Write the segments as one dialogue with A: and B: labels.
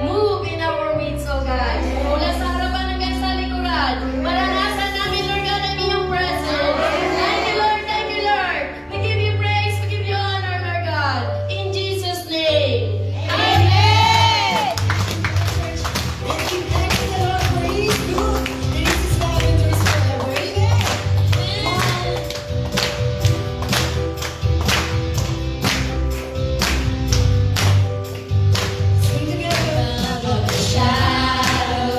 A: Move in our midst, oh God. Mula sa harapan hanggang sa likuran. Maranasan namin, Lord God, ang iyong presence. Thank you, Lord. Thank you, Lord. We give you praise. We give you honor, Lord God. In Jesus' name. Amen.
B: And keep thanking the Lord for He is good, and His love endures forever. Amen. Sing together.
A: Above the shadow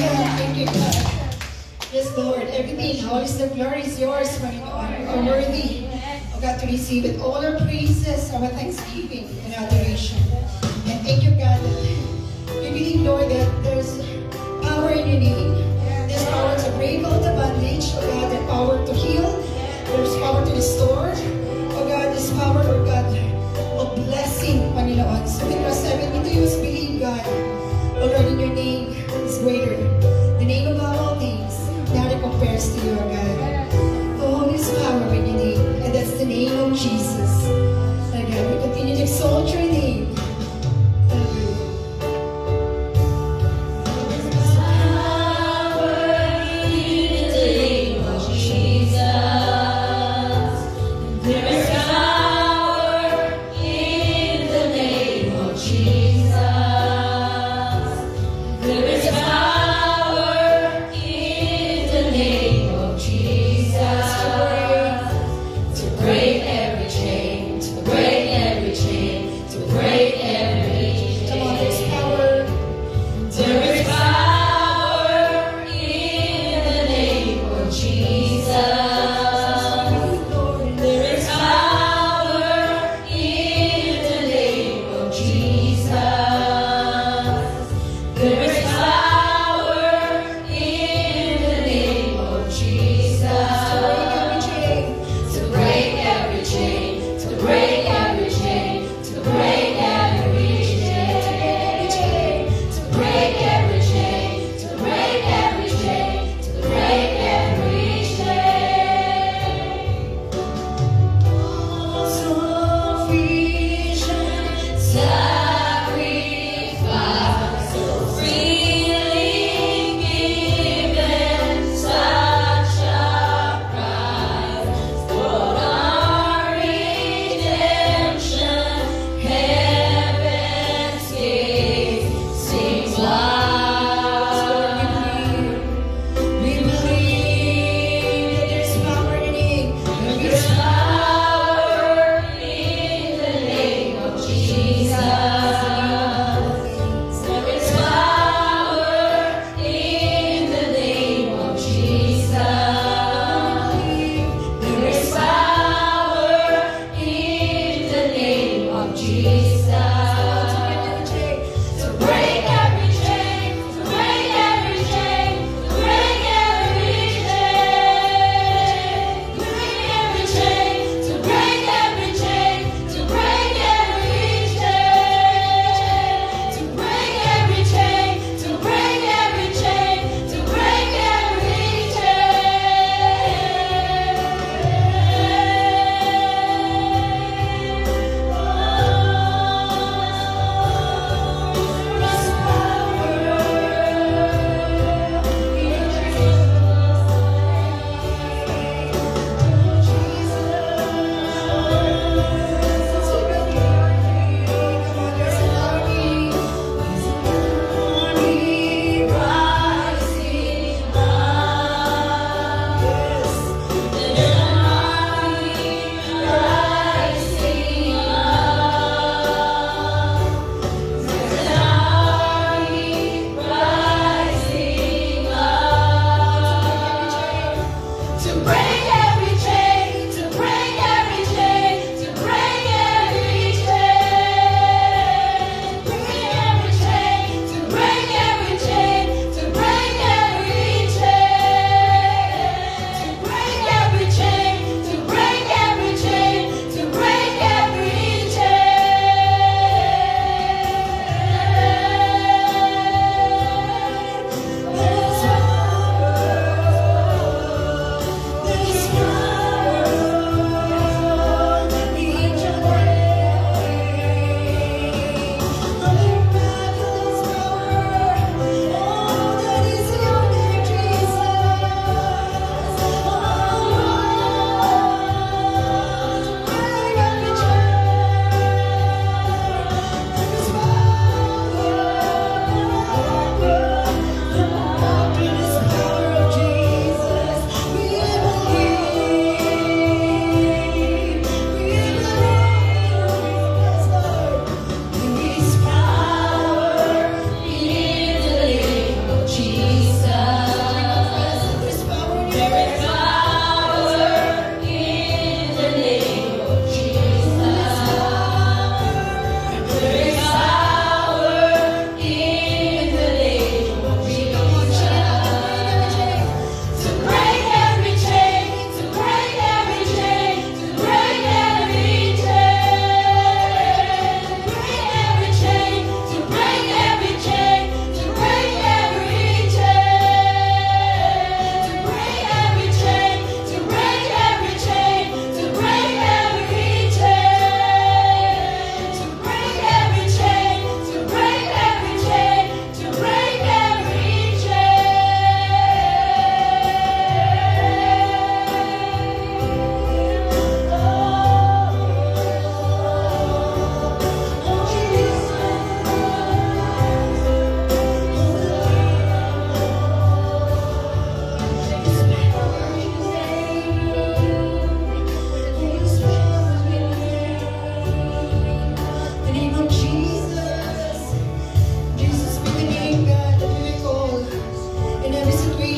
B: Hallelujah. Thank you, God. Yes, Lord. Everything, all is the glory is yours, Panginoon. You are worthy, oh God, to receive it. All our praises, our thanksgiving and adoration. And thank you, God, that we believe, Lord, that there's power in your name. There's power to break all the bondage, oh God, there's power to heal. There's power to restore. Oh God, there's power, oh God, of blessing, Panginoon. So we trust everything to you is believe, God. Oh Lord, in your name is greater. The name above all names. Nothing compares to you, oh God. Oh, there's power in your name. And that's the name of Jesus. Oh God, we continue to exalt your name.
A: Power in the name of Jesus.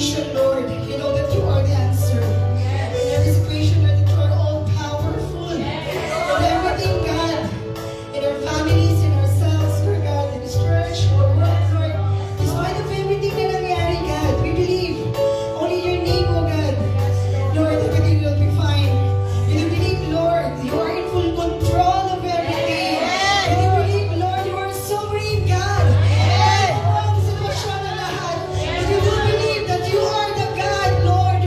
B: situation, Lord, you know that you are the answer. In every situation, Lord, that you are all powerful. In everything, God, in our families, in ourselves, Lord God, in this church, our work, Lord, despite of everything na nangyari, God, we believe only your name, oh God. Lord, everything will be fine. We do believe, Lord, you are in full control of everything. We do believe, Lord, you are sovereign, God. Ang sitwasyon na lahat. We do believe that you are the God, Lord,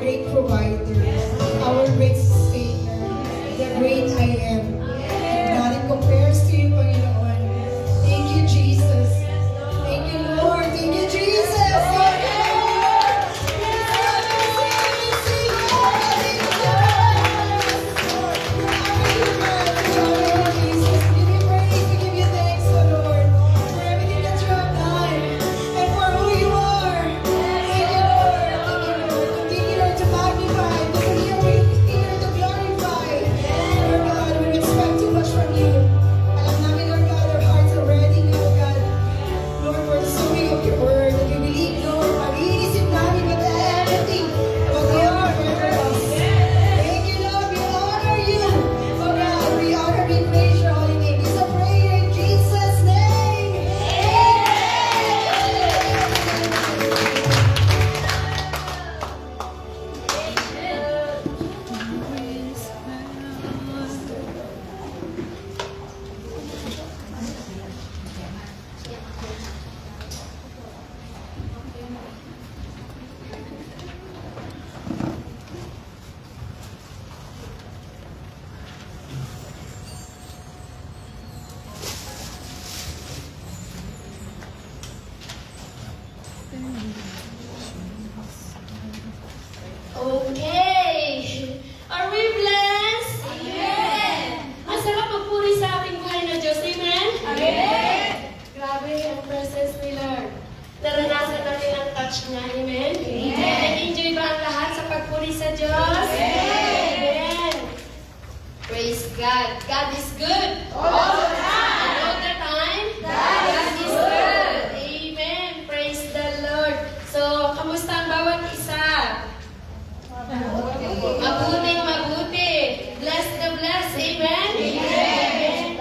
B: great provider, our great sustainer, the great I am. Nothing compares to you, Panginoon. Thank you, Jesus. Thank you, Lord. Thank you, Jesus. Thank you, Lord. Jesus, we give you praise. We give you thanks, O Lord, for everything that you have done and for who you are. Thank you, Lord. Thank you, Lord. Continue, Lord, to magnify. Continue to glorify. Lord God, we expect too much from you. Alam namin, Lord God, our hearts are ready now, God. Lord, for the sowing of your word. And we believe, Lord, mag-iisip namin with everything what you are for us. Thank you, Lord. We honor you. Oh God, we honor, we praise your holy name. It's a prayer in Jesus' name.
A: Okay. Are we blessed? Amen. Masarap magpuri sa ating buhay na Diyos. Amen? Amen. Grabe ang presence ni Lord. Naranasan natin ang touch niya. Amen? Amen. Nag-enjoy ba ang lahat sa pagpuri sa Diyos? Amen. Praise God. God is good. All the time. And all the time, God is good. Amen. Praise the Lord. So, kamusta ang bawat isa? Mabuting mabuti. Bless the bless. Amen? Amen.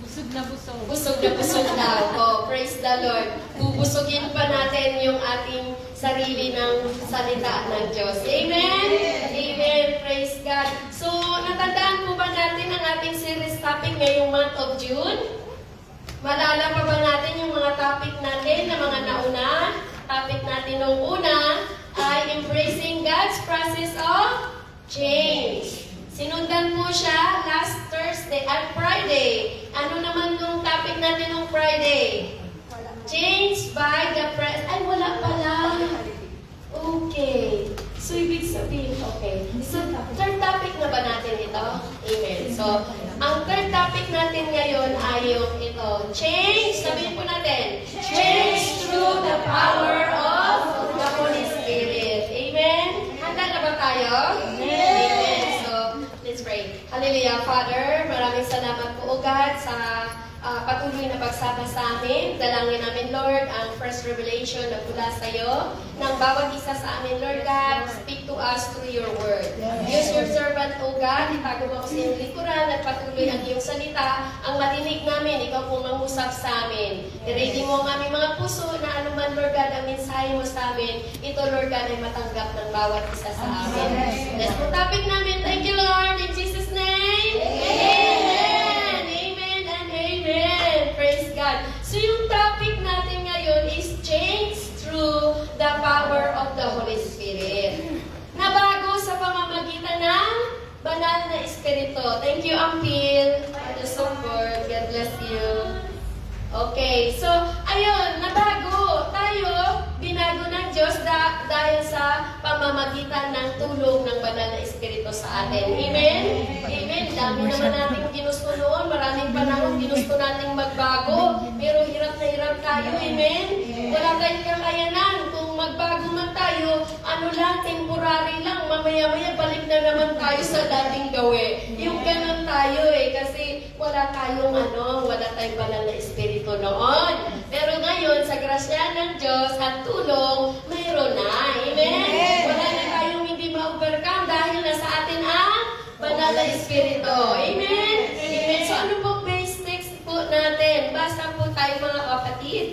C: Busog na busog.
A: Busog na busog daw. Oh, praise the Lord. Bubusugin pa natin yung ating sarili ng salita ng Diyos. Amen? Amen. Praise God. So, natandaan po ba natin ang ating series topic ngayong month of June? Malala pa ba natin yung mga topic natin na mga nauna? Topic natin nung una ay embracing God's process of change. Sinundan po siya last Thursday at Friday. Ano naman yung topic natin nung Friday? Change by the presence. Ay, wala pala. Okay. So, ibig sabihin, okay. So, third topic na ba natin ito? Amen. So, ang third topic natin ngayon ay yung ito. Change, sabihin po natin, change through the power of the Holy Spirit. Amen? Handa na ba tayo? Amen. So, let's pray. Hallelujah, Father. Maraming salamat po, O God, sa patuloy na pagsama sa amin. Dalangin namin, Lord, ang first revelation na mula sa iyo ng bawat isa sa amin, Lord God. Speak to us through your word. Use your servant, O God. Itago mo ko sa iyong likuran at patuloy ang iyong salita. Ang marinig namin, ikaw po mangusap sa amin. I-ready mo ang aming mga puso na anuman, Lord God, ang mensahe mo sa amin. Ito, Lord God, ay matanggap ng bawat isa sa amin. That's the topic namin. Thank you, Lord. In Jesus' name. Amen. Amen. Praise God. So yung topic natin ngayon is change through the power of the Holy Spirit. Nabago sa pamamagitan ng banal na Espiritu. Thank you, Ampil, for the support. God bless you. Okay, so ayun, nabago. Tayo, binago ng Diyos dahil sa pamamagitan ng tulong ng banal na Espiritu sa atin. Amen? Amen. Dami naman nating ginusto noon. Maraming panahon ginusto nating magbago. Pero hirap na hirap tayo. Amen? Wala tayong kakayanan. Kung magbago man tayo, ano lang, temporary lang. Mamaya-maya balik na naman tayo sa dating gawin. Yung ganun tayo kasi wala tayong wala tayong banal na Espiritu noon. Pero ngayon, sa grasya ng Diyos at tulong, mayroon na. Amen? Wala na tayong hindi ma-overcome dahil nasa atin ang banal na Espiritu. Amen? Amen. So ano po base text po natin? Basta po tayo mga kapatid.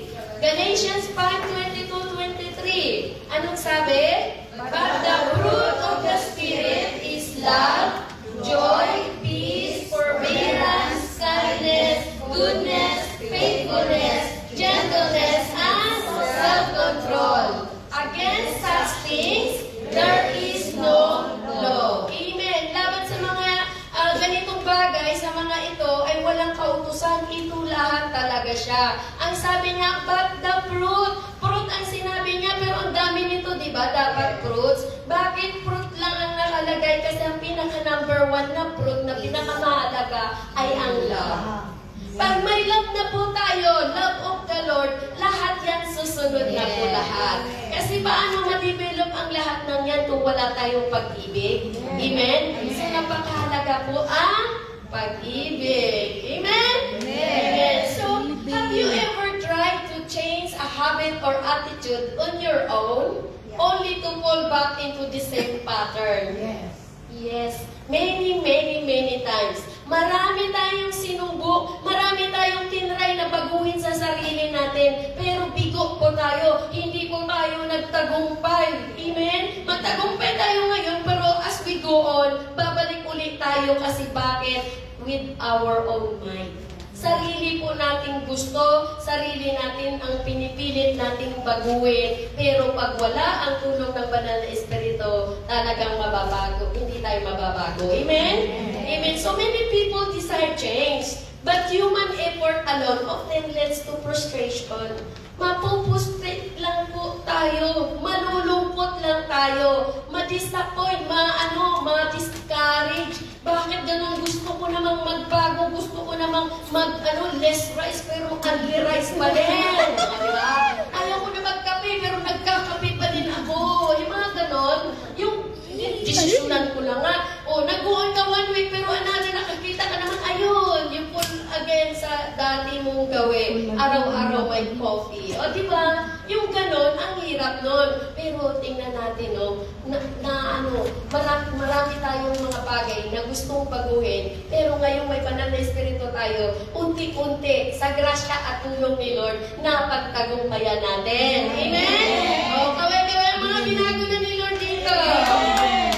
A: Galatians 5:22-23. Anong sabi? But the fruit of the Spirit is love, joy, peace, forbearance, kindness, goodness, faithfulness, gentleness, and self-control. Against such things, there mahalaga. Ang sabi niya, but the fruit. Fruit ang sinabi niya, pero ang dami nito, di ba? Dapat fruits. Bakit fruit lang ang nakalagay? Kasi ang pinaka-number 1 na fruit na pinakamahalaga ay ang love. Pag may love na po tayo, love of the Lord, lahat yan susunod na po lahat. Kasi paano ma-develop ang lahat ng yan kung wala tayong pag-ibig? Amen? So napakahalaga po ang pag-ibig. Amen? Amen. So, have you ever tried to change a habit or attitude on your own, only to fall back into the same pattern? Yes. Many times. Marami tayong sinubok, marami tayong tinry na baguhin sa sarili natin, pero bigo po tayo, hindi po tayo nagtagumpay. Amen? Magtagumpay tayo ngayon, pero as we go on, babalik ulit tayo kasi bakit? With our own mind. Sarili po nating gusto, sarili natin ang pinipilit nating baguhin. Pero pag wala ang tulong ng Banal na Espiritu, talagang mababago. Hindi tayo mababago. Amen? Amen. So many people desire change. But human effort alone often leads to frustration. Mapupustrate lang po tayo. Malulungkot lang tayo. Ma-disappoint, ma-discourage. Bakit ganun? Gusto ko namang magbago. Gusto ko namang less rice pero only rice pa din. Diba? Ayaw ko na magkape pero nagkakape pa din ako. Yung mga ganon. Yung desisyonan ko lang nga. O, nag-uon ka 1 week pero nakakita ka naman, ayun, yung full again sa dati mong gawin. Araw-araw may coffee. O, di ba? Yung ganon, ang hirap nun. Pero tingnan natin, no, marami tayong mga bagay na gustong baguhin. Pero ngayong may Banal na Espiritu tayo, unti-unti, sa grasya at tulong ni Lord, napagtagumpayan natin. Amen? O, kaway-kaway ang mga binago na ni Lord dito.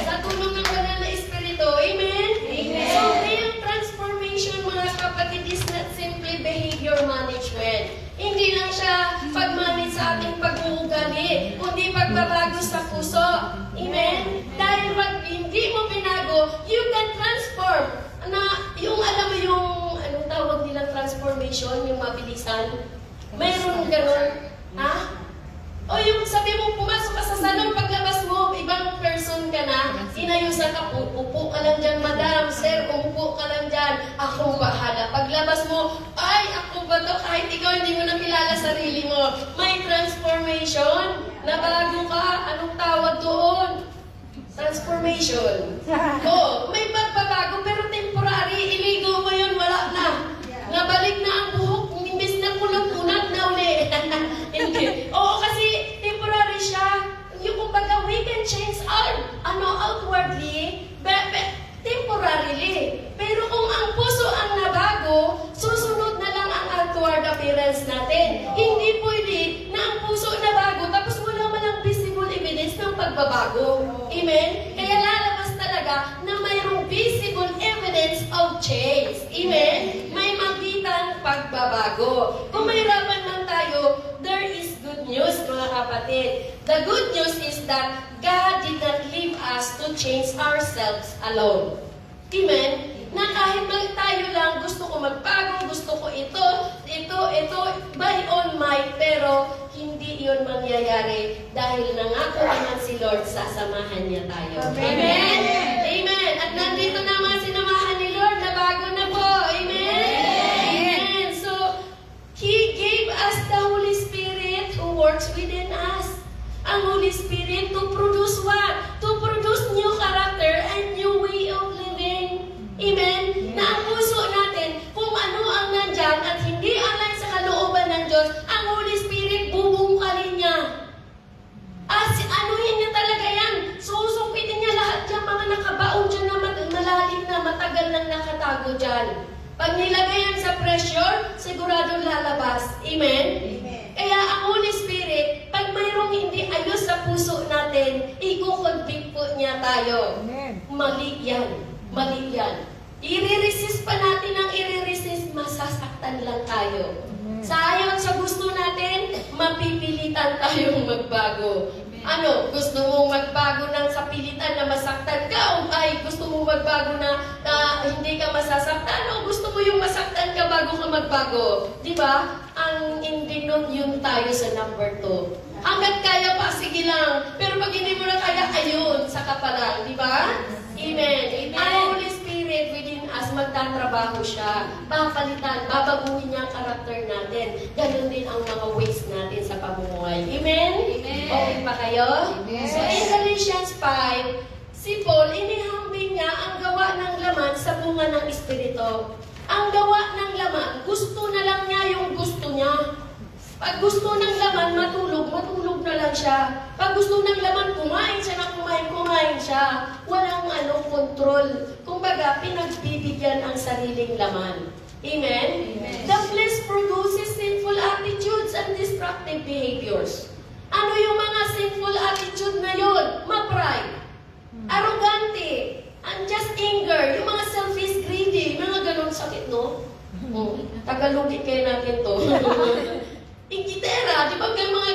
A: Sa tulong ng Banal na Espiritu. Amen? So, yung transformation, mga kapatid, is not simply behavior management. Hindi lang siya pag-manage sa ating pag-uugali, kundi pagbabago sa puso. Amen? Dahil pag hindi mo binago, you can transform. Alam mo yung, anong tawag nilang transformation, yung mabilisan? Mayroon ganun. Ha? O yung sabi mo, pumasok ka sa salon, paglabas mo, ibang person ka na, inayusan ka, upo ka lang dyan, madam, sir, umupo ka lang dyan, akong bahala. Paglabas mo, ay, ako ba to? Kahit ikaw hindi mo nakilala sarili mo. May transformation, nabago ka, anong tawag doon? Transformation. Oo, may pagbabago, pero temporary, iligo mo yun, wala na. Nabalik na ang buhok, imbis na kulog-unag na uli. Hindi. Oo, kasi temporary siya. Yung kumbaga, we can change outwardly, temporarily. Pero kung ang puso ang nabago, susunod na lang ang outward appearance natin. Hindi pwede na ang puso nabago, tapos wala man ang visible evidence ng pagbabago. Amen? Kaya lalabas talaga na mayroong visible evidence of change. Amen? May makitang pagbabago. Kung mahirapan man tayo, there is good news, mga kapatid. The good news is that God did not leave us to change ourselves alone. Amen? Na kahit tayo lang, gusto ko magbago, gusto ko ito, by all might, pero hindi yun mangyayari dahil nangako naman si Lord, sasamahan niya tayo. Amen? Amen. At nandito naman sinamahan ni Lord na bago na po. Amen? So, He gave us the Holy Spirit who works within us. Ang Holy Spirit to produce what? To produce new character and new way of living. Amen? Na ang puso natin, kung ano ang nandyan at hindi align sa kalooban ng Diyos, ang Holy Spirit bubungkalin niya. Anuhin niya talaga yan. Susupitin niya lahat yung mga nakabaon dyan na malalim na matagal nang nakatago dyan. Pag nilagay yan sa pressure, siguradong lalabas. Amen? Kaya ang Holy Spirit, pag mayroong hindi ayos sa puso natin, i-convict po niya tayo. Mali yan. Mali yan. I-resist pa natin ang i-resist, masasaktan lang tayo. Sa gusto natin, mapipilitan tayong magbago. Ano, gusto mong magbago ng sapilitan na masaktan ka? O ay, gusto mong magbago na hindi ka masasaktan? O gusto mo yung masaktan ka bago ka magbago? Di ba? Ang ang ending nun, yun tayo sa number 2. Hanggat kaya pa, sige lang. Pero pag hindi mo na kaya, ayun, saka pa lang. Di ba? Amen. Ang Holy Spirit within us, magtatrabaho siya. Papalitan, babaguhin niya ang karakter natin. Ganun din ang mga ways natin sa pamumuhay. Amen?
C: Amen.
A: Okay pa kayo?
B: Amen.
A: So in Galatians 5, si Paul, inihambing niya ang gawa ng laman sa bunga ng Espiritu. Ang gawa ng laman, gusto na lang niya yung gusto niya. Pag gusto ng laman, matulog na lang siya. Pag gusto ng laman, kumain siya na kumain siya. Walang control. Kumbaga, pinagbibigyan ang sariling laman. Amen?
C: Amen.
A: The flesh produces sinful attitudes and destructive behaviors. Ano yung mga sinful attitude na yun? Ma-pride, arrogante, unjust anger, yung mga selfish, greedy, mga ganun sakit, no? Tagalogin kayo natin to. Ingitera, di ba mga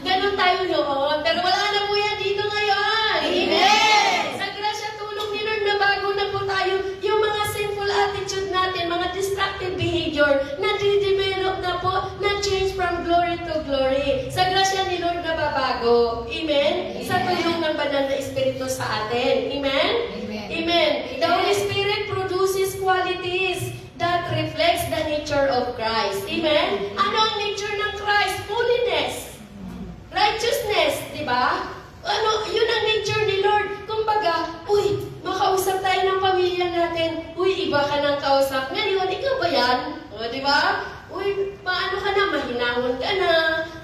A: ganun tayo noon? Pero wala na po yan dito ngayon. Amen! Sa grasya tulong ni Lord na bago na po tayo, yung mga sinful attitude natin, mga destructive behavior, na de-develop na po, na change from glory to glory. Sa grasya ni Lord na babago. Amen? Sa tulong ng banal na Espiritu sa atin. Amen?
B: Amen.
A: Amen. The Holy Spirit produces qualities that reflects the nature of Christ. Amen? Ano ang nature ng Christ? Holiness. Righteousness. Di ba? Yun ang nature ni Lord. Kumbaga, uy, makausap tayo ng pamilya natin. Uy, iba ka ng kausap. Ngayon, ikaw ba yan? Di ba? Uy, paano ka na? Mahinahon ka na.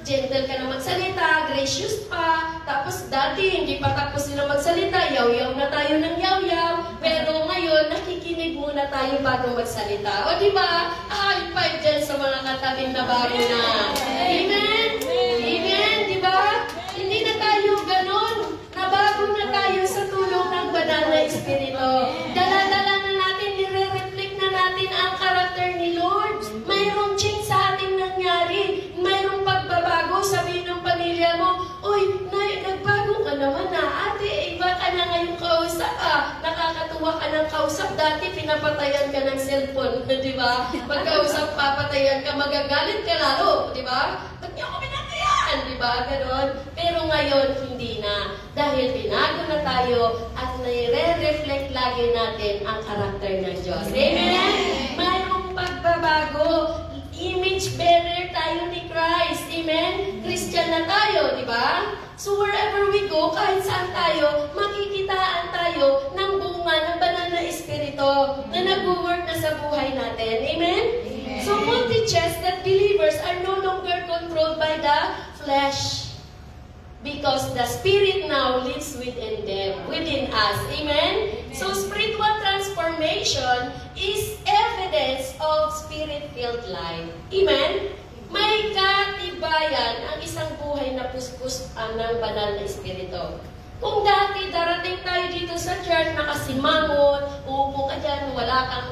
A: Gentle ka na magsalita. Gracious pa. Tapos dati, hindi pa tapos sila magsalita. Yaw-yaw na tayo ng yaw-yaw. Pero ngayon, nakikinig muna tayo bago magsalita. O di ba? High five dyan sa mga katabing na bago na. Amen? Amen? Di ba? Hindi na tayo ganon. Nabago na tayo sa tulong ng banal na Espiritu. Dala-dala na natin, nire-reflect na natin ang karakter ni Lord. Mayroong change sa ating nangyari. Mayroong pagbabago. Sabihin ng pamilya mo, uy, nagbago ka naman na. Ate, iba ka na ngayong kausap. Nakakatuwa ka ng kausap. Dati, pinapatayan ka ng cellphone. Di ba? Pagkausap, papatayan ka, magagalit ka lalo. Di ba? Ba't niyo ako pinatayan? Di ba? Ganon. Pero ngayon, hindi na. Dahil binago na tayo at nire-reflect lagi natin ang karakter ng Diyos. Amen? Mayroong pagbabago. Image bearer tayo ni Christ. Amen? Christian na tayo, di ba? So wherever we go, kahit saan tayo, makikitaan tayo ng bunga ng banal na Espiritu na nag-work na sa buhay natin. Amen? So Paul teaches that believers are no longer controlled by the flesh because the Spirit now lives within them, within us. Amen? So spiritual transformation is evidence of Spirit-filled life. Amen? May katibayan ang isang buhay na puspos ng banal na Espiritu. Kung dati darating tayo dito sa church, nakasimangon, uupo ka dyan,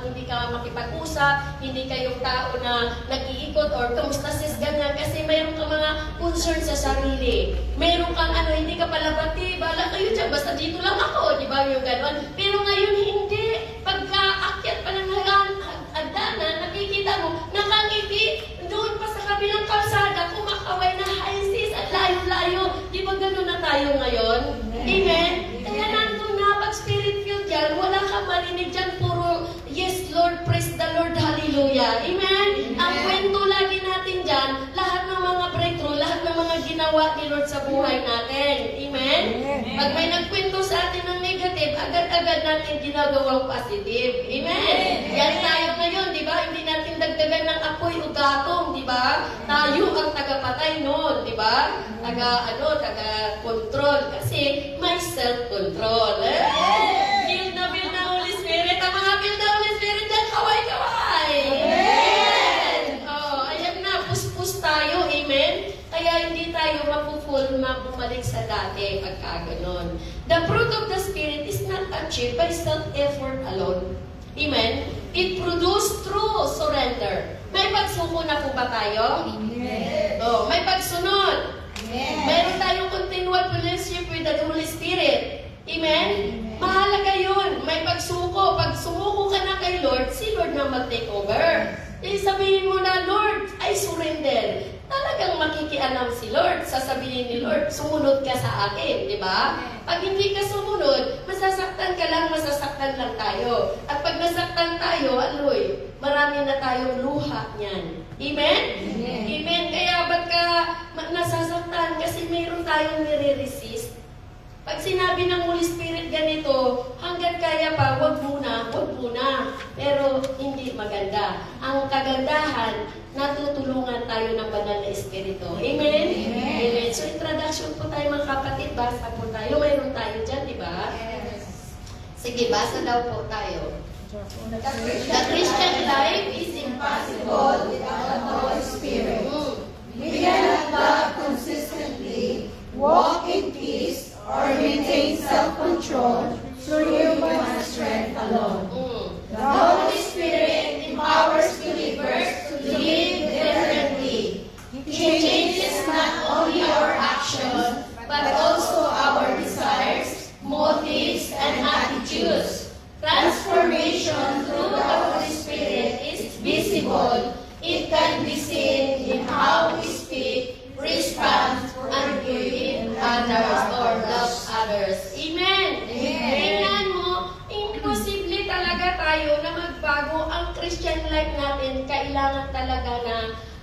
A: hindi ka makipag-usap, hindi kayong tao na nag-iikot or kamusta sis, ganyan, kasi mayroon ka mga concern sa sarili. Mayroon kang hindi ka palabati, bala kayo dyan, basta dito lang ako, di ba yung gano'n? Pero ngayon hindi. Pagka-akyat pa ng hagdanan, nakikita mo, nakangiti, doon pa sa kabilang kalsada, kumakaway na, hi sis, at layo-layo. Di ba gano'n na tayo ngayon? Amen? Kaya nandun na, pag spirit-filled yan, wala kang marinig dyan, puro, yes Lord, praise the Lord, hallelujah. Amen? Ang kwento lagi natin dyan, lahat ng mga breakthrough, lahat ng mga ginawa ni Lord sa buhay natin. Amen? Pag may nagkwento sa atin ng negative, agad-agad natin ginagawang positive. Amen? Yan tayo ngayon, di ba? Hindi natin dagdagan ng apoy o gatong, di ba? Tayo ang tagapatay noon, di ba? Taga-control. Kasi may self-control. Feel na Holy Spirit. Ang mga feel na Holy Spirit dyan, kaway-kaway. Amen! Ayan na, puspus tayo. Amen? Kaya hindi tayo mapupul na bumalik sa dati pagka ganon. The fruit of the Spirit is not achieved by self-effort alone. Amen? It produces through surrender. May pagsuko na po ba tayo?
B: Amen.
A: May pagsunod.
B: Amen.
A: Meron tayong continual fellowship with the Holy Spirit. Amen? Mahalaga yun. May pagsuko. Pag sumuko ka na kay Lord, si Lord na mag-take over. sabihin mo na, Lord, I surrender. Talagang makikialam si Lord. Sasabihin ni Lord, sumunod ka sa akin, di ba? Pag hindi ka sumunod, masasaktan lang tayo. At pag nasaktan tayo, aloy, marami na tayong luha niyan. Amen? Amen. Kaya ba't ka nasasaktan? Kasi mayroon tayong nire-resist. Pag sinabi ng Holy Spirit ganito, hanggat kaya pa, wag muna. Pero hindi maganda. Ang kagandahan, natutulungan tayo ng banal na Espiritu. Amen? Amen. So, introduction po tayo mga kapatid. Basa po tayo. Mayroon tayo dyan, di ba? Sige, basa daw po tayo. The Christian life is impossible without the Holy Spirit.
D: We cannot love consistently, walk in peace, or maintain self-control through human strength alone. The Holy Spirit empowers believers to live differently. He changes not only our actions, but also our desires, motives, and attitudes. Transformation through the Holy Spirit is visible. It can be seen in how we speak, respond, and give others or love others. Amen. Tingnan mo, imposible talaga tayo na magbago ang Christian life natin. Kailangan talaga na,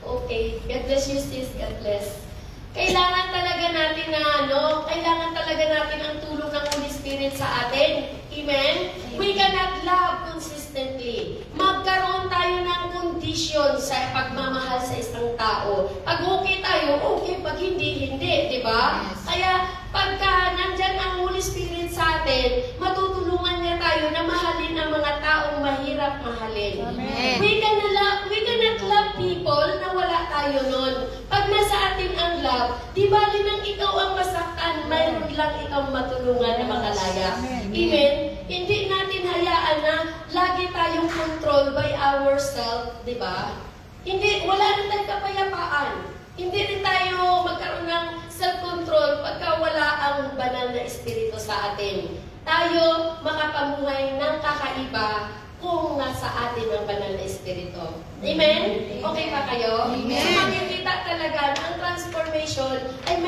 D: okay, God bless you sis, God bless. Kailangan talaga natin na kailangan talaga natin ang tulong ng Holy Spirit sa atin. Amen? We cannot love consistently. Magkaroon tayo ng condition sa pagmamahal sa isang tao. Pag okay tayo, okay. Pag hindi, hindi. Diba? Kaya pagka nandyan ang Holy Spirit sa atin, matutulungan niya tayo na mahalin ang mga taong mahirap mahalin.
C: Amen.
A: We cannot love people na wala tayo nun. Pag nasa atin ang love, di bali nang ikaw ang masaktan, mayroon lang ikaw matulungan na makalaya. Amen? Hindi natin hayaan na lagi tayong control by ourselves, di ba? Wala rin tayong kapayapaan. Hindi rin tayo magkaroon ng self-control pagka wala ang banal na Espiritu sa atin. Tayo makapamuhay ng kakaiba kung nasa atin ang banal na Espiritu. Amen? Okay ba kayo?
D: Amen.
A: So makikita talaga na ang transformation ay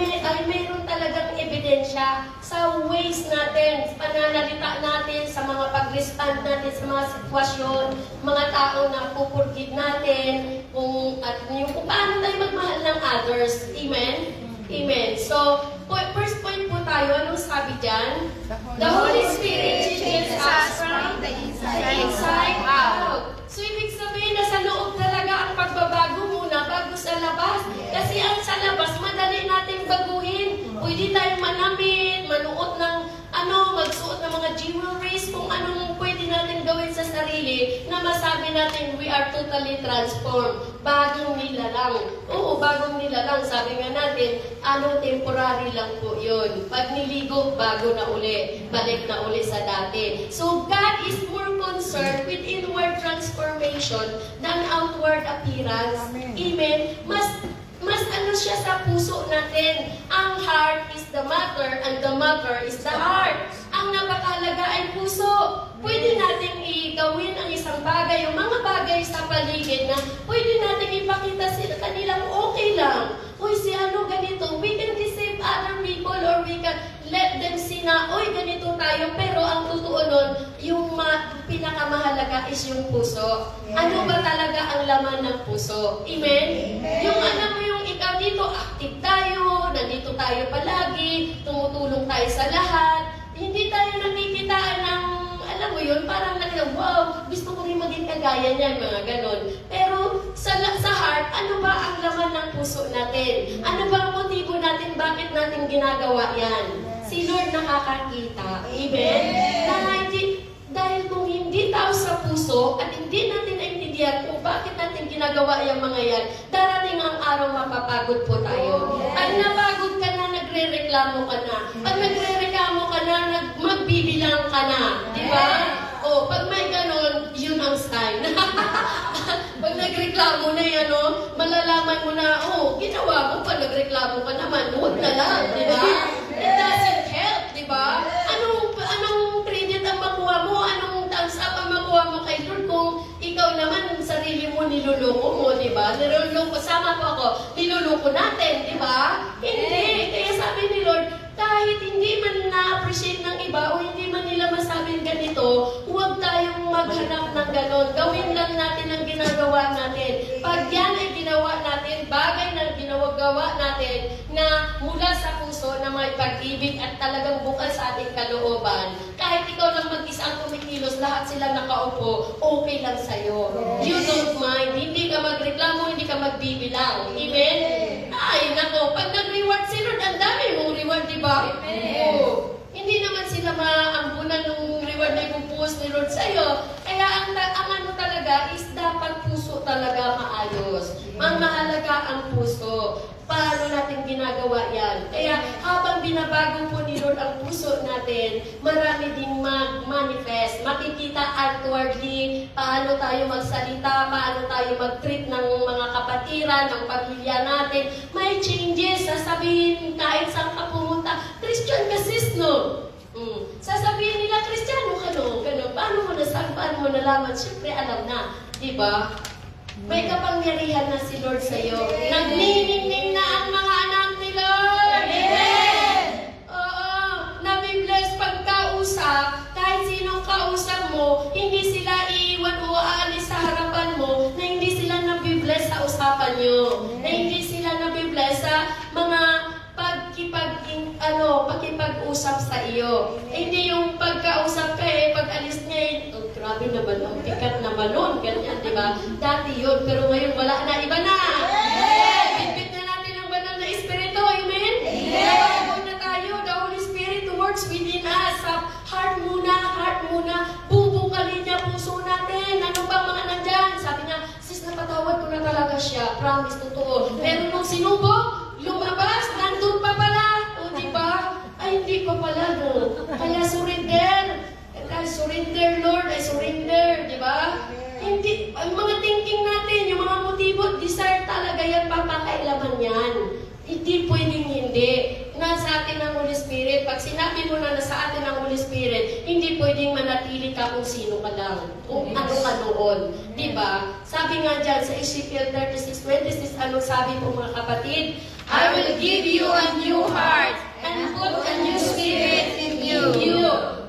A: mayroon talagang ebidensya sa ways natin, pananalita natin, sa mga pag-respond natin sa mga sitwasyon, mga tao na pupurgid natin, kung paano tayo magmahal ng others. Amen? Amen. So, first point po tayo, anong sabi dyan? The Holy Spirit changes us from the inside out. So, ibig sabihin na sa loob talaga ang pagbabago muna bago sa labas. Kasi ang sa labas, madali natin baguhin. Pwede tayong manamit, manuot ng magsuot ng mga jewelries, kung anong pwede natin gawin sa sarili na masabi natin we are totally transformed. Bagong nilalang. Oo, bagong nilalang. Sabi nga natin, temporary lang po yun. Pag niligo, bago na uli. Balik na uli sa dati. So, God is more concerned with inward transformation than outward appearance. Amen. Mas siya sa puso natin. Ang heart is the matter and the matter is the heart. Ang napakalaga ay puso. Pwede natin gawin ang isang bagay, yung mga bagay sa paligid na pwede natin ipakita sila kanilang okay lang. Uy, si ganito. We can deceive other people or we can let them see na, ganito tayo. Pero ang totoo nun, yung pinakamahalaga is yung puso. Ano ba talaga ang laman ng puso? Amen? Yung yung ikaw dito, active tayo, nandito tayo palagi, tumutulong tayo sa lahat. Hindi tayo nakikitaan ng, parang wow, gusto ko rin maging kagaya niyan, mga ganon. Pero sa heart, ano ba ang laman ng puso natin? Ano ba ang motibo natin? Bakit natin ginagawa yan? Si Lord nakakakita. Amen? Dahil kung hindi tao sa puso at hindi natin naintindihan kung bakit natin ginagawa yung mga yan, darating ang araw mapapagod po tayo. Pag napagod ka na, nagre-reklamo ka na. Pag nagre-reklamo ka na, magbibilang ka na. Di ba? Pag may ganon, yun ang sign. Pag nagreklamo na yan, malalaman mo na, ginawa mo pa, nagreklamo ka naman, huwag na lang, di ba? It doesn't help, di ba? Anong credit ang makuha mo? Anong thumbs up ang makuha mo kay Lord kung ikaw naman, sarili mo niluloko mo, di ba? Niluloko, sama po ako, niluloko natin, di ba? Hindi. Kaya sabi ni Lord, kahit hindi man na-appreciate ng iba o hindi man nila masabing ganito, huwag tayong maghanap ng ganon. Gawin lang natin ang ginagawa natin. Pag yan ay ginawa natin, bagay na ginagawa natin na mula sa puso na may pag-ibig at talagang bukal sa ating kalooban, kahit ikaw lang mag-isa ang kumikilos, lahat sila nakaupo, okay lang sa'yo. You don't mind. Hindi ka magreklamo, hindi ka magbibilang. Amen? Ay, nako, pag nag-reward si Lord, ang dami mong reward, di ba? Oo. Hindi naman sila maambunan ng reward na ipupuhos ni Lord sa'yo. Kaya ang ano talaga is dapat puso talaga maayos. Ang mahalaga ang puso. Paano natin ginagawa yan? Kaya habang binabago po ni Lord ang puso natin, marami ding mag-manifest. Makikita outwardly paano tayo magsalita, paano tayo mag-treat ng mga kapatiran, ng pamilya natin. May changes. Sasabihin kahit saan ka pumunta, Christian ka sis, no? Sasabihin nila, Kristiyano ka, no? Ganun. Paano mo nasabi? Paano mo nalaman? Siyempre, alam na. Diba? May kapangyarihan na si Lord sa'yo. Nagniningning na ang mga anak ni Lord. Amen! Oo. Nabibless pagkausap. Kahit sinong kausap mo, hindi sila iiwan o aalis sa harapan mo na hindi sila nabibless sa usapan nyo. Na hindi sila nabibless sa mga pakipag-usap sa iyo. Hindi yung pagkausap ka pag-alis niya oh, grabe naman, ang pikat na balon, ganyan, di ba? Dati yun, pero ngayon wala na, iba na! Bitbit na natin ang banal na Espiritu, amen? Nagawag na tayo, the Holy Spirit works within us. Heart muna, bubukalin niya puso natin. Ano ba mga nandyan? Sabi niya, sis, napatawad ko na talaga siya. Promise, totoo. Pero nung sinubok, lumabas, nandun pa pala. O, diba? Ay, hindi pa pala, no? Kaya surrender. Kaya surrender, Lord. I surrender, diba? Hindi, ang mga thinking natin, yung mga motibo, desire talaga yan, papakailaman yan. Hindi pwedeng hindi. Nasa atin ang Holy Spirit. Pag sinabi mo na nasa atin ang Holy Spirit, hindi pwedeng manatili ka kung sino ka lang. Kung ano ka noon. Diba? Sabi nga dyan sa Ezekiel 36:26, anong sabi po mga kapatid? I will give you a new heart and put a new spirit in you.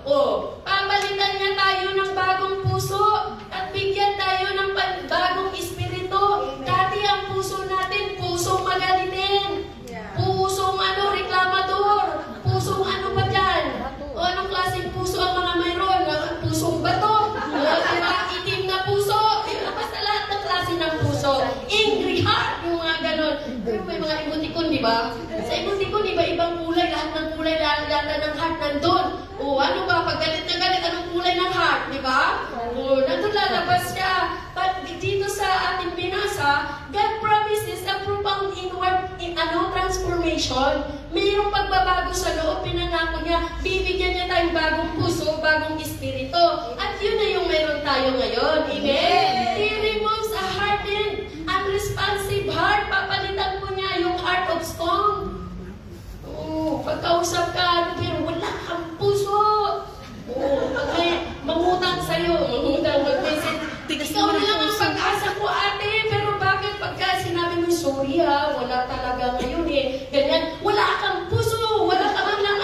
A: O, papalitan niya tayo ng bagong puso at bigyan tayo ng bagong espiritu. Dati ang puso natin, pusong magalitin. Pusong reklamador. Pusong ano pa dyan? O, anong klaseng puso ang mga mayroon? Ang pusong bato. Diba? Itim na puso. Basta lahat ng klase ng puso. Angry heart, yung mga ganon. Pero may mga emoticon, di ba? Sa emoticon, iba-ibang kulay. Lahat ng kulay, lahat ng heart nandun. O, ano ba? Pag galit na galit, anong kulay ng heart? Di ba? O, nandun lalabas siya. But dito sa ating binasa, God promises a profound inward transformation. Mayroong pagbabago sa loob, pinangako niya, bibigyan niya tayong bagong puso, bagong espiritu. At yun na yung meron tayo ngayon. Amen? He removes a hardened, unresponsive heart. Papalitan po niya yung heart of stone. Pagkausap ka, pero wala kang puso. Pag may mangutang sa'yo, mag-message, ikaw na lang ang pag-asa ko, ate, pero bakit pagka sinabi mo, sorry ha, wala talaga ngayon ganyan, wala kang puso, wala ka man lang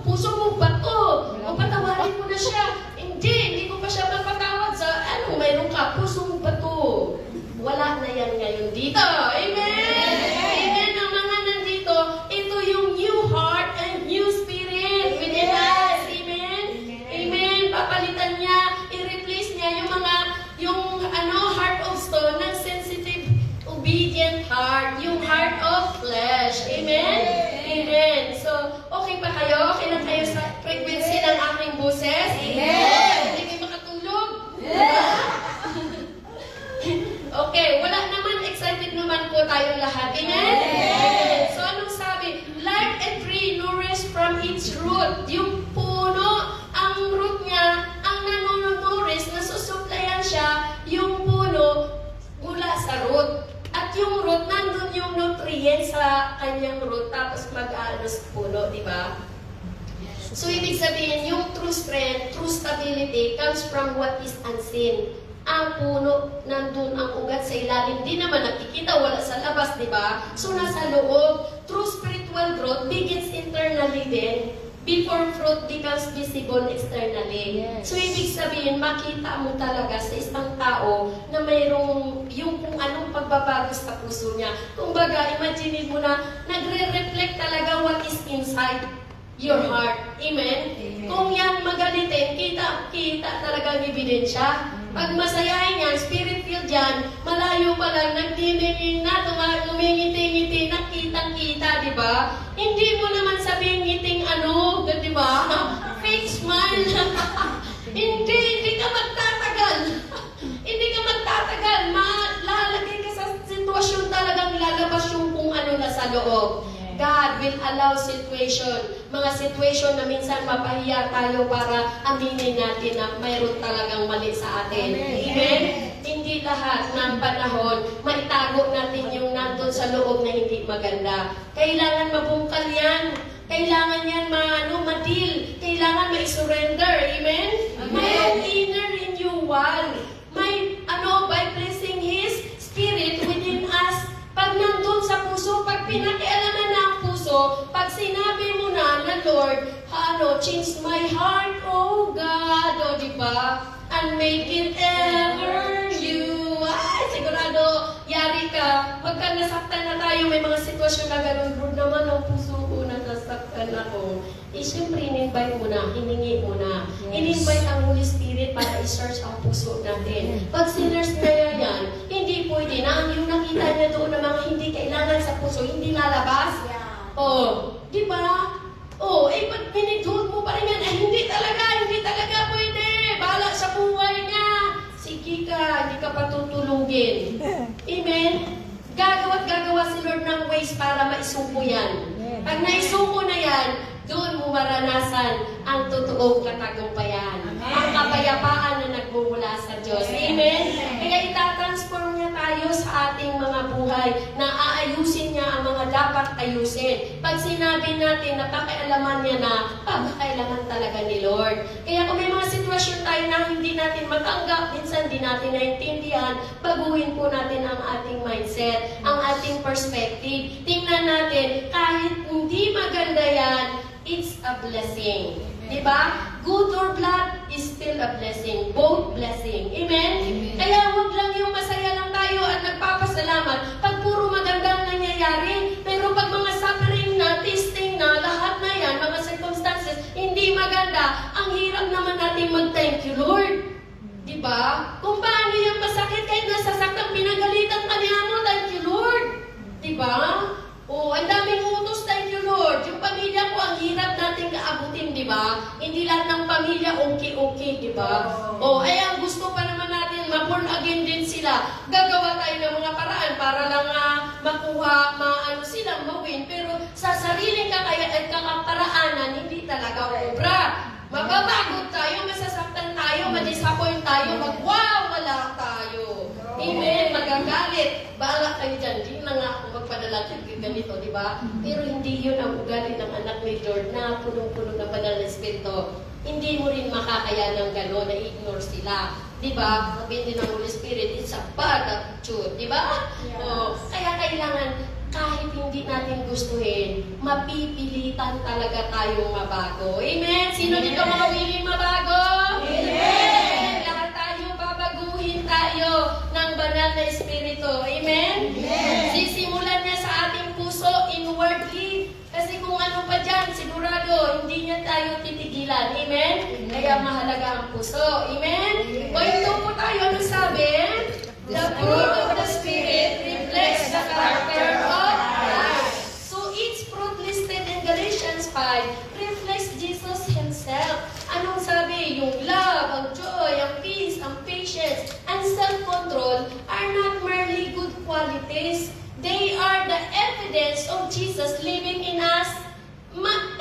A: puso mo bato, o patawarin mo na siya, hindi ko pa siya mapatawad sa, mayroon ka, puso mo bato, wala na yan ngayon dito, amen? Amen, ang mga nandito, ito yung new heart and new spirit within us, amen? Amen, papalitan niya, i-replace niya yung heart of stone ng sensitive, obedient heart, yung heart of flesh. Amen? Amen. So, okay pa kayo? Okay lang kayo sa frequency ng aking boses? Amen! Hindi kayo makatulog? Okay, wala naman, excited naman po tayong lahat. Amen? Amen. So, anong sabi? Like a tree nourished from its root. Yung puno, ang root niya, ang nanonourish, nasusuplayan siya, yung puno mula sa root. At yung root, nandun yung nutrients sa kanyang root, tapos mag-ano sa puno, di ba? So, ibig sabihin, yung true strength, true stability, comes from what is unseen. ang puno, nandun ang ugat sa ilalim. Di naman nakikita, wala sa labas, di ba? So, nasa loob. True spiritual growth begins internally din before fruit becomes visible externally.
C: Yes.
A: So, ibig sabihin, makita mo talaga sa isang tao na mayroong yung kung anong pagbabago sa puso niya. Kumbaga, imagine mo na nagre-reflect talaga what is inside your heart. Amen? Kung yan magalitin, kita talaga ang ebidensya. Pag masayahin yan, spirit-filled yan, malayo pa lang, nagdiningin na, lumingiti-ngiti, nakitang-kita, di ba? Hindi mo naman sabihin ngiting ano, di ba? Fake smile. hindi ka magtatagal. Hindi ka magtatagal. Lalagay ka sa sitwasyon talagang lalabas yung kung ano na sa loob. God will allow mga situation na minsan mapahiya tayo para aminin natin na mayroon talagang mali sa atin. Amen? Hindi lahat ng panahon, maitago natin yung nandun sa loob na hindi maganda. Kailangan mabungkal yan. Kailangan yan ma-deal. Kailangan ma-surrender. Amen? May inner renewal. By placing His Spirit within us. Pag nandun sa puso, pag pinakialaman na ang puso, pag sinabi mo na Lord, change my heart, oh God, o diba? And make it ever you. Ay, sigurado, yari ka. Huwag ka nasaktan na tayo. May mga sitwasyon na gano'n, Lord naman, ang puso ko na nasaktan ako. Siyempre, in-invite mo na, hiningi mo na. In-invite ang Holy Spirit para i-search ang puso natin. Pag sinners kaya yan, hindi pwede na. Yung nakita niya doon na mga hindi kailangan sa puso, hindi lalabas. Di ba? Pag pinidud mo pa rin yan, hindi talaga pwede. Bahala sa buhay niya. Sige ka, hindi ka patutulugin. Amen? Gagawa si Lord ng ways para maisuko yan. Pag naisuko na yan, doon mo maranasan ang totoong katagumpayan. Ang kapayapaan na nagmumula sa Diyos. Amen? Kaya itatransform niya tayo sa ating mga buhay na aayusin niya ang mga dapat ayusin. Pag sinabi natin na pakialaman niya na, pakialaman talaga ni Lord. Kaya kung may mga sitwasyon tayo na hindi natin matanggap, minsan hindi natin naintindihan, baguhin po natin ang ating mindset, ang ating perspective. Tingnan natin, kahit hindi maganda yan, it's a blessing. Diba? Good or bad is still a blessing. Both blessing. Amen? Kaya huwag lang yung masaya lang tayo at nagpapasalamat pag puro maganda ang nangyayari. Pero pag mga suffering na, testing na, lahat na yan, mga circumstances, hindi maganda, ang hirap naman natin mag-thank you, Lord. Diba? Kung paano yung masakit kahit nasasaktan, pinagalitan ka niya mo, thank you, Lord. Diba? Ang daming utos, thank you, Lord. Yung pamilya ko, ang hirap natin kaabutin, di ba? Hindi lahat ng pamilya okay, di ba? Ang gusto pa naman natin, ma-born again din sila. Gagawa tayo ng mga paraan para lang makuha, silang mawin. Pero sa sariling kakaparaanan, hindi talaga obra. Mababagod tayo, masasaktan tayo, ma-disappoint tayo, wala tayo. Amen, magagalit. Bahala kayo dyan. Hindi na nga ako magpadala ganito, di ba? Pero hindi yun ang ugali ng anak ni Lord na punong-puno ng banal na Espiritu. Hindi mo rin makakaya ng gano'n na i-ignore sila. Di ba? Sabihin din ng Holy Spirit, it's a bad attitude. Di ba? Kaya kailangan, kahit hindi natin gustuhin, mapipilitan talaga tayong mabago. Amen? Sino dito mga willing mabago? Amen! Lahat tayo babaguhin tayo ng banal na Espiritu. Amen? Sisimulan niya sa ating puso inwardly. Kasi kung ano pa dyan, sigurado, hindi niya tayo titigilan. Amen? Kaya mahalaga ang puso. Amen? Going to po tayo, ano sabi? The fruit of the Spirit reflects the character of Christ. So each fruit listed in Galatians 5 reflects Jesus Himself. Anong sabi? Yung love, ang joy, ang peace, ang patience, and self-control are not merely good qualities. They are the evidence of Jesus living in us.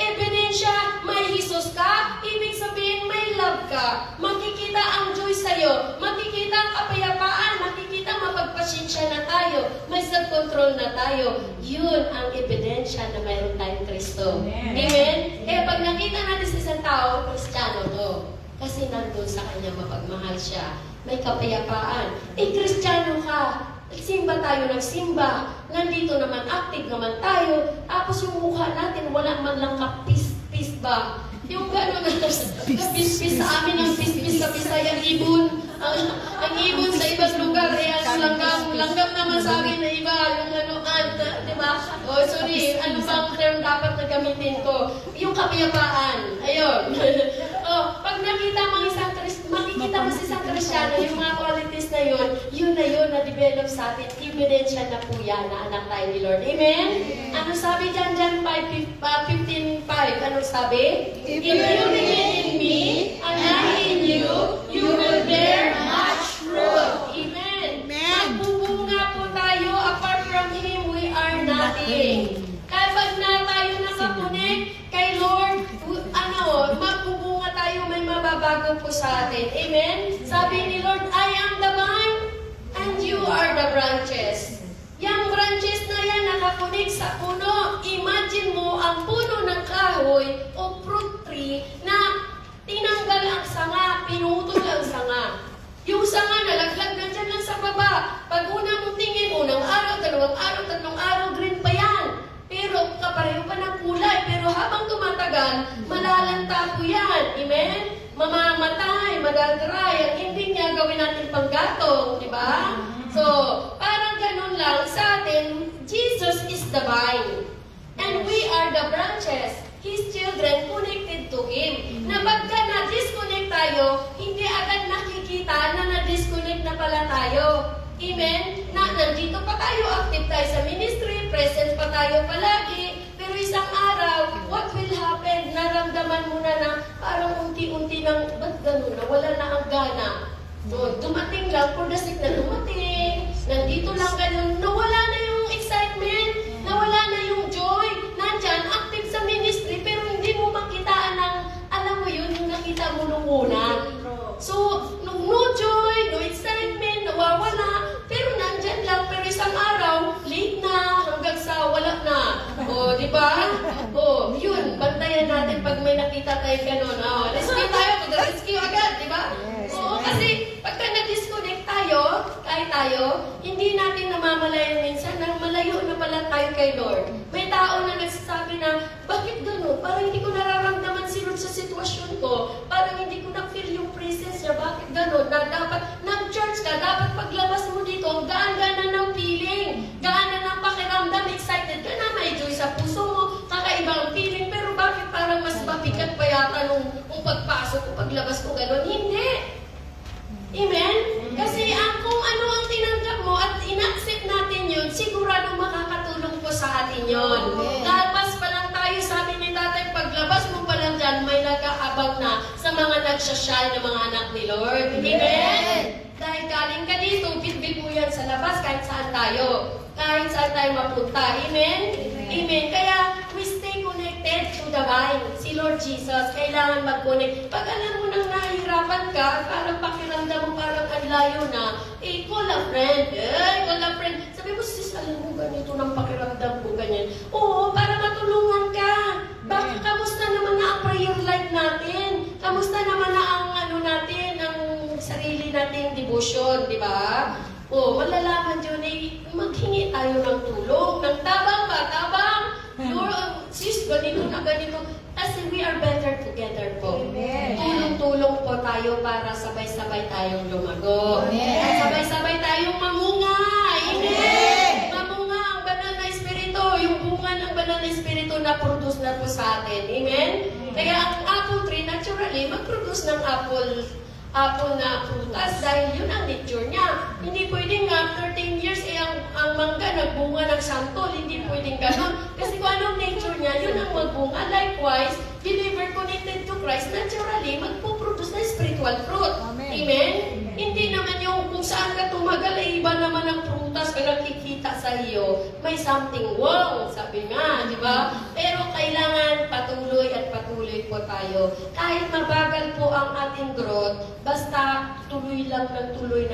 A: Ebidensya, may Jesus ka, ibig sabihin may love ka. Makikita ang joy sa'yo, makikita ang kapayapaan, makikita mapagpasensya na tayo, may self-control na tayo. Yun ang ebidensya na mayroon tayong Kristo. Amen? Kaya pag nakita natin sa isang tao, Kristiyano to. Kasi Kasi nandun sa kanya mapagmahal siya. May kapayapaan. Kristiyano ka. Simba tayo ng simba. Nandito naman, active naman tayo. Tapos yung mukha natin, wala man lang kapis-pis ba? Yung gano'n na pis-pis sa amin, ang pis-pis sa Bisaya, ibon. Ang ibon sa ibang lugar, langgam naman sa akin na iba, yung di ba? Oh, sorry, ano bang term dapat na gamitin ko? Yung kapayapaan, ayun. Oh, pag makikita mo sa isang Kristiyano, yung mga qualities na yun na-develop sa atin, ebidensya na po yan, na anak tayo ni Lord. Amen? Ano sabi dyan, John 15:5, anong sabi? If you remain in me, and I in you, you will bear much fruit. Amen. Magbubunga po tayo. Apart from Him, we are nothing. Kapag na tayo nakakunik kay Lord, magbubunga tayo, may mababago po sa atin. Amen? Sabi ni Lord, I am the vine, and you are the branches. Yang branches na yan nakakunik sa puno. Imagine mo ang puno ng kahoy o fruit tree na tinanggal ang sanga, pinutol ang sanga. Yung sanga nalaglag na dyan lang sa baba. Pag una mong tingin, unang araw, dalawang araw, tatlong araw, green pa yan. Pero kapareho pa ng kulay. Pero habang tumatagal, malalanta po yan. Amen? Mamamatay, madadry. Ang hindi niya gawin natin panggatong. Diba? So, parang ganun lang sa atin, Jesus is the vine. And we are the branches. His children connected to Him. Na pagka na-disconnect tayo, hindi agad nakikita na na-disconnect na pala tayo. Amen? Na nandito pa tayo, active tayo sa ministry, present pa tayo palagi, pero isang araw, what will happen? Naramdaman mo na parang unti-unti nang, ba't ganun na? Wala na ang gana. So, dumating lang, for the sake na dumating, nandito lang ganun, nawala na yung excitement, nawala na yung joy, nandyan, active sa ministry, pero hindi mo makitaan ng, alam mo yun, yung nakita mo nung una. So, no joy, no excitement, nawawala, pero nandyan lang, pero isang araw, late na, hanggang sa wala na. O, di ba? O, yun, bantayan natin pag may nakita tayo ganun. O, rescue tayo, mag-rescue agad, di ba? Oo, kasi pagka na-disconnect tayo, kahit tayo, hindi natin namamalayan minsan na malayo na pala tayo kay Lord. May tao na nagsasabi na, bakit gano'n? Parang hindi ko nararamdaman si Lord sa sitwasyon ko. Parang hindi ko na-feel yung presence niya. Bakit gano'n? Na dapat, nag-church ka, dapat paglabas mo dito, gaan-gana ng feeling, gaan na ng pakiramdam, excited ka na, may joy sa puso mo, kakaiba ang feeling, pero bakit parang mas mabigat pa yata nung pagpasok ko, paglabas ko gano'n? Hindi! Amen? Kasi kung ano ang tinanggap mo at in-accept natin yun, sigurado makakatulong po sa atin yun. Lalabas pa lang tayo, sabi ni tatay, paglabas mo pa lang dyan, may nag-aabang na sa mga nagsasyal na mga anak ni Lord. Amen? Dahil galing ka dito, bit-bit mo yan sa labas, kahit saan tayo. Kahit saan tayo mapunta. Amen? Amen. Kaya, we stay connected to the vine. Si Lord Jesus, kailangan mag-connect. Pag alam mo nang nahihirapan ka, parang pakiramdam mo parang ang layo na, call a friend. Call a friend. Sabi mo, sis, alam mo ganito ng pakiramdam ko, ganyan. Oo, para matulungan ka. Bakit, kamusta naman na ang prayer life natin? Kamusta naman na ang natin, ang sarili nating devotion, di ba? Malalaman yun maghingi tayo ng tulong, ng tabang ba? Tabang? Lord, sis, ganito na ganito. Kasi we are better together po. Tulong-tulong po tayo para sabay-sabay tayong lumago. At sabay-sabay tayong mamunga. Amen! Mamunga ang banal na espiritu. Yung bunga ng banal na espiritu na produce na po sa atin. Amen? Kaya ang apple tree, naturally, mag-produce ng apple na prutas dahil yun ang nature niya. Hindi pwedeng after 10 years ang mangga nagbunga ng santol. Hindi pwedeng ganon. Kasi kung anong nature niya, yun ang magbunga. Likewise, believer connected to Christ, naturally, magpuproduce na spiritual fruit. Amen? Hindi naman yung kung saan ka tumagal, iba naman ang prutas na nakikita sa iyo. May something wrong, sabi nga, di ba? Pero kailangan patuloy at patuloy po tayo. Kahit mabagal po ang ating growth, basta tuloy lang ng tuloy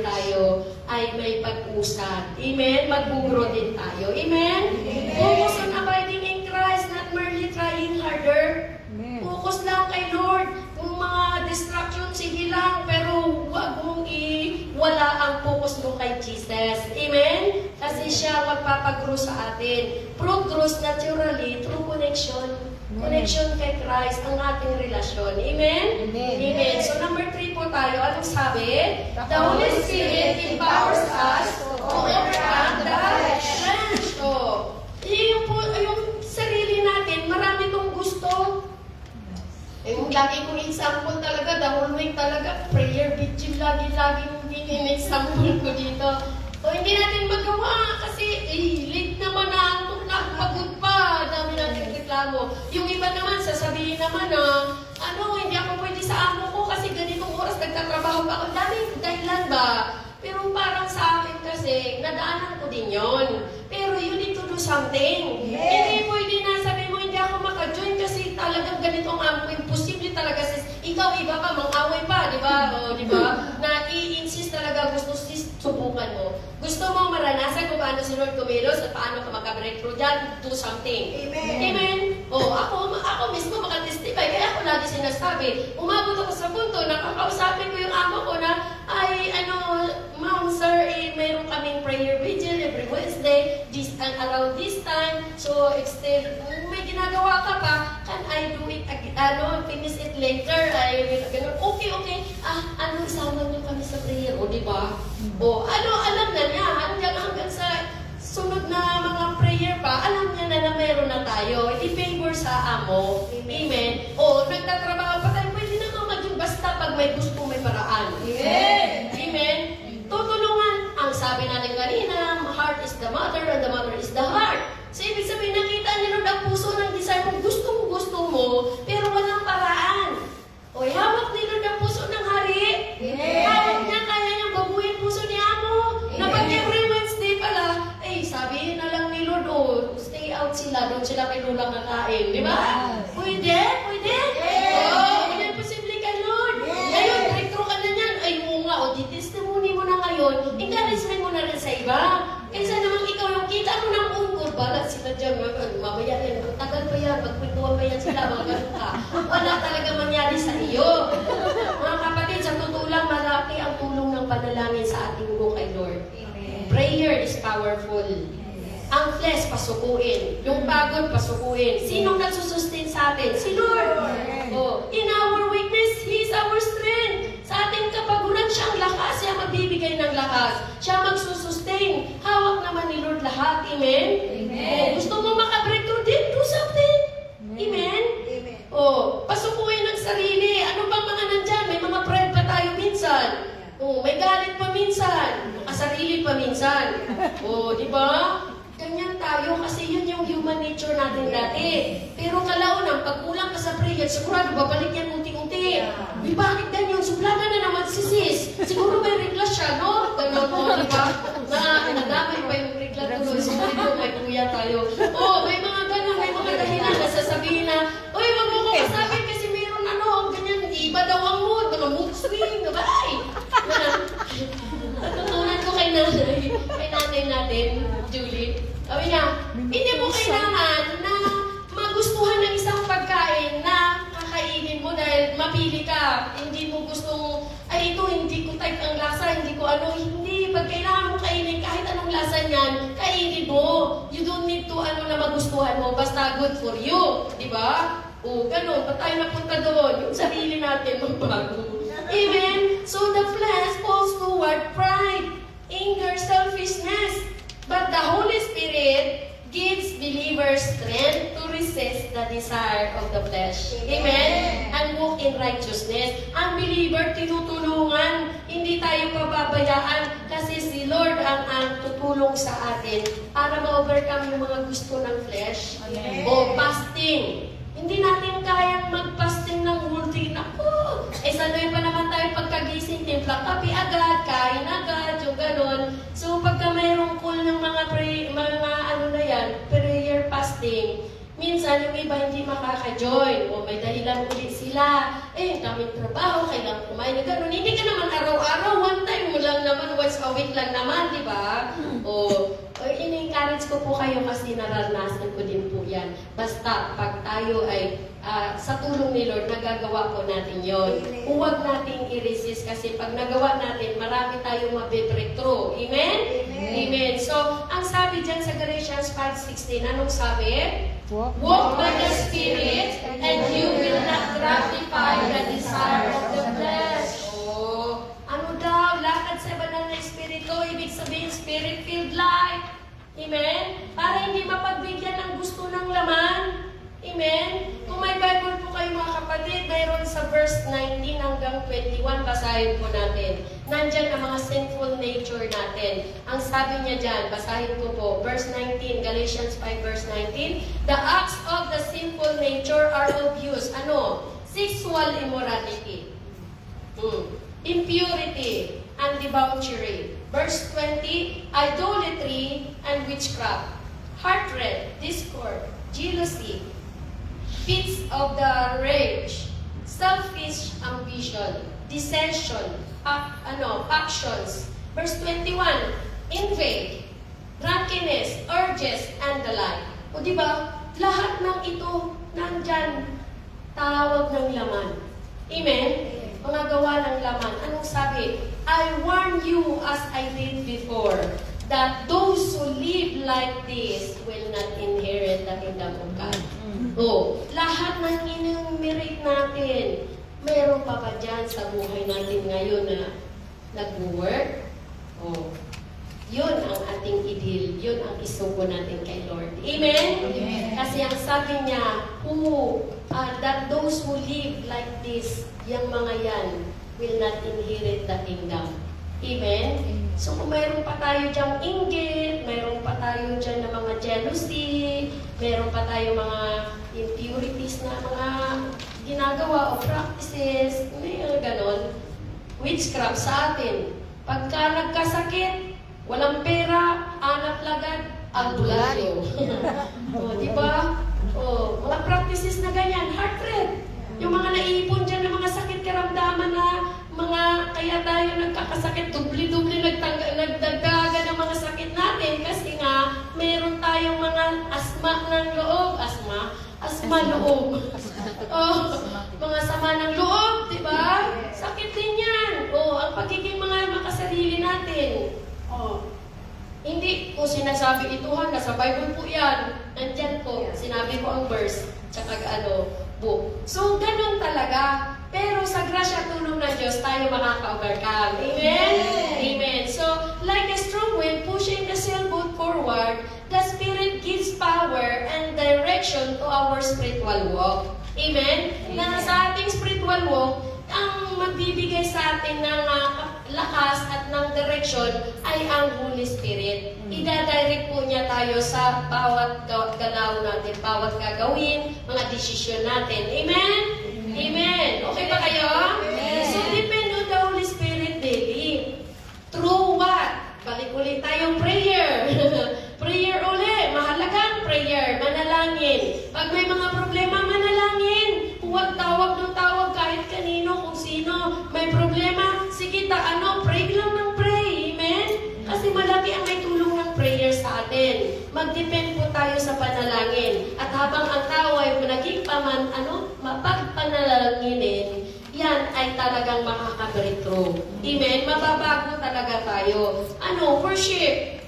A: tayo, ay may pag-usad. Amen? Mag-grow din tayo. Amen? Focus on abiding in Christ, not merely trying harder. Focus lang kay Lord. Kung mga distraction Jesus. Amen? Kasi siya magpapagrow sa atin. Progress naturally through connection. Connection kay Christ, ang ating relasyon. Amen? Amen. So number 3 po tayo. Anong sabi? The Holy Spirit empowers us to overcome the flesh. Oh. Yung sarili natin, marami kong gusto. Yung lagi kong example talaga, the whole week talaga, prayer vigil, lagi-laging in-example ko dito. O hindi natin magawa kasi late naman na, pagod pa, dami natin reklamo. Yung iba naman, sasabihin naman na, hindi ako pwede sa amo ko kasi ganitong oras nagtatrabaho pa ako. Daming dahilan ba? Pero parang sa akin kasi, nadaanan ko din yon. Pero you need to do something. Hindi pwede na sabi mo, hindi ako maka-join kasi talagang ganito ang amo ko. Imposible talaga sis. Ikaw, iba pa, mang-away pa, di ba? O, di ba? Na i-insist talaga, gusto sis, subukan mo. Gusto mo maranasan kung paano si Lord kumilos at paano ka maka-breakthrough dyan, do something.
D: Amen.
A: Amen? O, ako mismo makatestify, kaya ako lagi sinasabi, umabot ako sa punto, nakakausapin ko yung amo ko na, Ma'am, sir, mayroon kaming prayer vigil every Wednesday, around this time, so may ginagawa ka pa, can I do it, finish it later, ganun, okay, isama niyo kami sa prayer, o, di ba? O, alam na niya, hanggang sa sunod na mga prayer pa, alam niya na meron na tayo, i-favor sa amo, amen? O, nagtatrabaho pa tayo, pwede na maging basta pag may gusto, may paraan.
D: Amen.
A: Amen? Tutulungan. Ang sabi natin kanina, heart is the mother and the mother is the heart. So, ibig sabihin, nakita niyo nun ang puso ng desire mo, gusto mo, pero walang paraan. O, hawak ni Lord ang puso ng hari. Hawak niya, kaya niyang babuhin puso ni Amo. Na pag every Wednesday pala, sabihin na lang ni Lord, stay out sila, doon sila kay Lula kakain. Di ba? Pwede? Hindi posible kay Lord. Ngayon, breakthrough ka na niyan. Di-testimony mo na ngayon, encouragement mo na rin sa iba. Kaysa naman ikaw yung kita mo ng ungkol, balat sila dyan, mamaya yan, ang tagal pa yan, magpintuan pa yan sila, mga ganun ka. Wala talaga mangyari sa iyo. Mga kapatid, sa totoo lang, malaki ang tulong ng panalangin sa ating go kay Lord. Prayer is powerful. Ang flesh, pasukuin. Yung pagod, pasukuin. Sinong nagsusustain sa atin? Si Lord. In our weakness, He is our strength. Sa ating kapaguran, siya ang lakas. Siya magbibigay ng lakas. Siya magsusustain. Hawak naman ni Lord lahat. Amen? Gusto mo maka-breakthrough din? Do something. Amen? Pasukuin ang sarili. Ano bang mga nandyan? May mga pride pa tayo minsan. May galit pa minsan. Makasarili pa minsan. Di ba? Ganyan tayo kasi yun yung human nature natin dati. Pero kalaunan, pag kulang ka sa prayer, sigurado babalik yan unti-unti. Bakit ganyan? Suplanan na naman si sis. Siguro may regla siya, no? Ganun po, di ba? Nadamay pa yung regla tuloy. Siguro may kuya tayo. May mga ganun, may mga dahilan na sasabihin na, wag mo ko kasabi kasi meron ganyan, iba daw ang mood, mga mood swing, bye! Natutunan ko kay nanay natin, Julie. Sabi niya, hindi mo kailangan na magustuhan ng isang pagkain na kakainin mo dahil mapili ka. Hindi mo gustong, ito hindi ko type ang lasa, hindi ko hindi. Pag kailangan mo kainin kahit anong lasa niyan, kainin mo. You don't need to na magustuhan mo, basta good for you. Di ba? Ganun. Ba't tayo napunta doon? Yung sarili natin magbago. Amen? So the flesh falls toward pride, anger, selfishness. But the Holy Spirit gives believers strength to resist the desire of the flesh. Amen? And walk in righteousness. Ang believer, tinutulungan. Hindi tayo pababayaan kasi si Lord ang tutulong sa atin para ma-overcome yung mga gusto ng flesh. Fasting. Hindi natin kayang mag-fasting ng multi na, sanoy pa naman tayo pagkagising, timpla kape agad, kain agad, yung ganon. So, pagka mayroong call ng mga prayer fasting, minsan yung iba hindi makaka-join, may dahilan ulit sila, daming trabaho, kailangan kumain na ganon. Hindi ka naman araw-araw, one time mo lang naman, once a week lang naman, di ba? In-encourage ko po kayo kasi naranasan ko din po yan. Basta, pag tayo ay sa tulong ni Lord, nagagawa po natin yon. Huwag nating i-resist kasi pag nagawa natin, marami tayong mabe-breakthrough. Amen? Amen. So, ang sabi dyan sa Galatians 5:16, anong sabi? Walk by the Spirit, and you will not gratify the desire of the flesh. Oh, ano daw? Lakad sa banal na Espiritu, ibig sabihin Spirit-filled life. Amen? Para hindi mapagbigyan ng gusto ng laman. Amen? Kung may Bible po kayo mga kapatid, mayroon sa verse 19 hanggang 21, basahin po natin. Nandyan ang mga sinful nature natin. Ang sabi niya dyan, basahin ko po, verse 19, Galatians 5 verse 19, the acts of the sinful nature are obvious. Ano? Sexual immorality, impurity, and debauchery. Verse 20, idolatry and witchcraft, hatred, discord, jealousy, fits of the rage, selfish ambition, dissension, factions. Verse 21, envy, drunkenness, urges, and the like. O diba, lahat ng ito nandyan, tawag ng laman. Amen? Mga gawa ng laman. Anong sabi? I warn you as I did before, that those who live like this will not inherit the kingdom of God. Oh, lahat ng inumirate natin, mayroon pa ba dyan sa buhay natin ngayon na nag-work? Oh, yun ang ating idil, yun ang isuko natin kay Lord. Amen? Amen. Kasi ang sabi niya, that those who live like this, yung mga yan, will not inherit the kingdom. Amen? So kung mayroon pa tayo dyang inggit, mayroon pa tayo dyan na mga jealousy, mayroon pa tayo mga impurities na mga ginagawa o practices, may ganon, witchcraft sa atin. Pagka nagkasakit, walang pera, anak lagad, albularyo. O, di ba? O, mga practices na ganyan, heart rate. Yung mga naiipon dyan ng mga sakit karamdaman na mga, kaya tayo nagkakasakit, dubli-dubli nagdagdagan ng mga sakit natin kasi nga, meron tayong mga asma ng loob. Asma loob. Oh, mga sama ng loob, di ba? Sakit din yan. Oh, ang pagiging mga makasarili natin. Oh, hindi ko sinasabi ito ha, nasa Bible po yan. Nandyan po, sinabi ko ang verse, tsaka book. So, ganun talaga. Pero sa grasya tulong ng Diyos, tayo makaka-overcome. Amen? Amen. So, like a strong wind pushing the sailboat forward, the Spirit gives power and direction to our spiritual walk. Amen? Na sa ating spiritual walk, ang magbibigay sa atin ng lakas at ng direction ay ang Holy Spirit. Ida-direct po niya tayo sa bawat galaw natin, bawat gagawin, mga desisyon natin. Amen? Amen. Okay ba kayo? Amen. So, depend on the Holy Spirit daily. Through what? Balik ulit tayong prayer. Prayer ulit. Mahalagang prayer. Manalangin. Pag may mga problema, manalangin. Huwag tawag ng tawag kahit kanino, kung sino. May problema, sige pray lang ng pray. Amen? Kasi malaki ang may tulong ng prayer sa atin. Mag-depend po tayo sa panalangin. At habang ang tao ay naging mapagpanalanginin, yan ay talagang makaka-breakthrough. Amen? Mababago talaga tayo. Worship.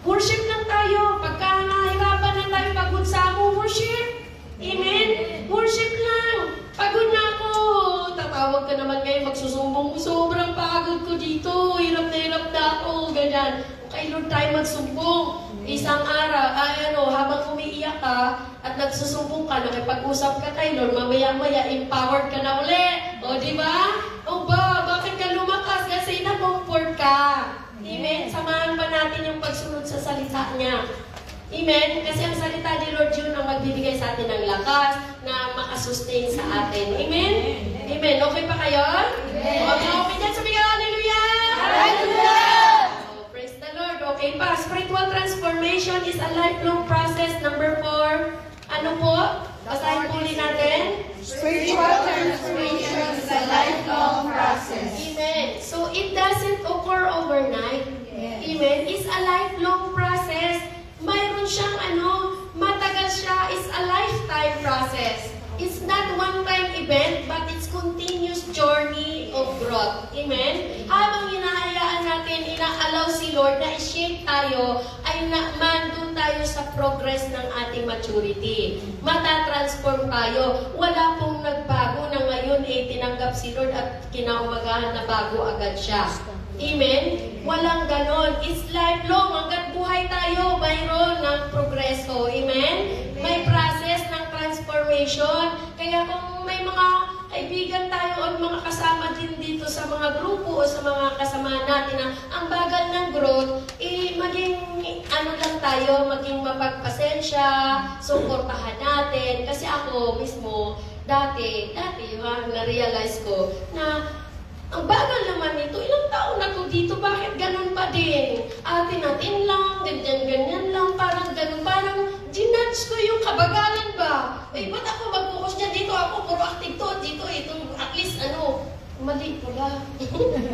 A: Worship lang tayo. Pagka nahirapan na tayo, pagod sa mo, worship. Amen? Worship lang. Pagod na ako. Tatawag ka naman ngayon, magsusumbong. Sobrang pagod ko dito. Hirap na ako. Ganyan. Kay Lord tayo magsumbong. Isang araw, habang umiiyak ka at nagsusumbong ka, nakipag-usap ka kay Lord, mamaya-maya, empowered ka na uli. O, di ba? O ba, bakit ka lumakas? Kasi na-comfort ka. Amen? Samahan pa natin yung pagsunod sa salita niya. Amen? Kasi ang salita ni Lord yun ang magbibigay sa atin ng lakas na makasustain sa atin. Amen? Amen. Okay pa kayo? Amen. Okay dyan. Sabi ka, hallelujah!
D: Hallelujah!
A: Praise the Lord. Okay pa. Spiritual transformation is a lifelong process. Number 4. Ano po? Basahin po ulit natin.
D: Spiritual transformation is a lifelong process.
A: Amen. So, it doesn't occur overnight.
D: Yes.
A: Amen. It's a lifelong process. Mayroon siyang matagal siya. It's a lifetime process. process. It's not one-time event, but it's continuous journey of growth. Amen? Habang hinahayaan natin, ina-allow si Lord na i-shape tayo, ay mandun tayo sa progress ng ating maturity. Matatransform tayo. Wala pong nagbago na ngayon tinanggap si Lord at kinaumagahan na bago agad siya. Amen? Walang ganon. It's lifelong. Hanggat buhay tayo, mayroon ng progreso. Amen? May process ng transformation. Kaya kung may mga kaibigan tayo o mga kasama din dito sa mga grupo o sa mga kasama natin na ang bagal ng growth, maging lang tayo, maging mapagpasensya, suportahan natin. Kasi ako mismo, dati, na-realize ko na ang bagal naman nito, ilang taon na to dito, bakit ganun pa din? Atin-atin lang, ganyan-ganyan lang, parang ganun, parang ginudge ko yung kabagalan ba? Ba't ako mag-focus dyan? Dito ako, puro active to, dito, ito, at least mali pala.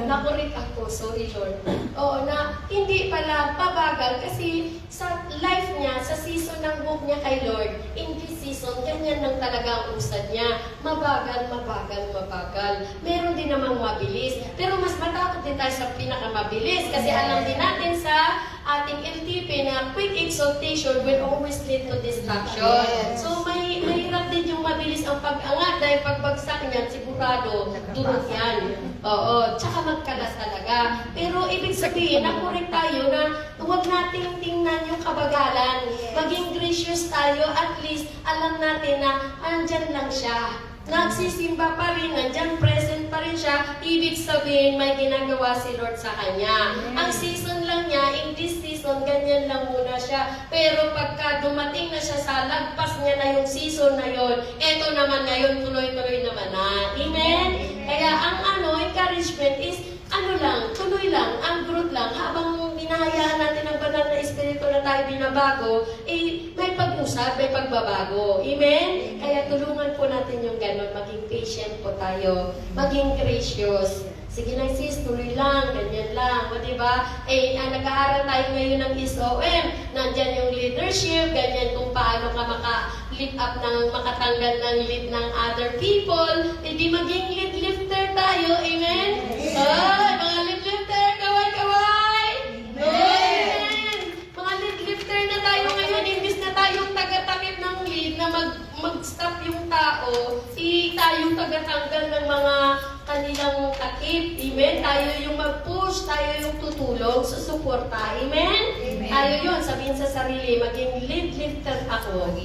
A: Nakorek ako, sorry Lord. Oo, na hindi pala pabagal kasi sa life niya, sa season ng book niya kay Lord, in this season, ganyan lang talaga ang usad niya. Mabagal, mabagal, mabagal. Meron din namang mabilis. Pero mas matakot din tayo sa pinakamabilis kasi alam din natin sa ating LTP na quick exaltation will always lead to destruction. So mahirap din yung mabilis ang pag-angat dahil pagbagsak niyan, sigurado, durog yan. Oo, tsaka magkalas talaga. Pero ibig sabihin, nakorek tayo na huwag nating tingnan yung kabagalan. Maging gracious tayo, at least alam natin na andyan lang siya. Nagsisimba pa rin, nandyan present pa rin siya, ibig sabihin may ginagawa si Lord sa kanya. Ang season lang niya, in this season, ganyan lang muna siya. Pero pagka dumating na siya sa lagpas niya na yung season na yon, eto naman ngayon, tuloy-tuloy naman na. Amen? Kaya ang encouragement is, tuloy lang, ang growth lang, habang binahayaan natin ang banal na espiritu na tayo binabago, may pag-usap, may pagbabago. Amen? Kaya tulungan po natin yung gano'n, maging patient po tayo, maging gracious. Sige lang sis, tuloy lang, ganyan lang. O diba? Nag-aaral tayo ngayon ng SOM, nandyan yung leadership, ganyan kung paano ka maka-lift up makatanggal ng lead ng other people, di maging lead lifter tayo. Amen? Ay, mga lead lifter, kaway-kaway! Amen! Mga lead lifter na tayo ngayon, imbis na tayong taga-takip ng lead na mag-stop yung tao, tayong taga-tanggal ng mga kanilang takip. Amen? Tayo yung mag-push, tayo yung tutulong, susuporta. Amen? Amen? Tayo yun, sabihin sa sarili, maging lead lifter ako.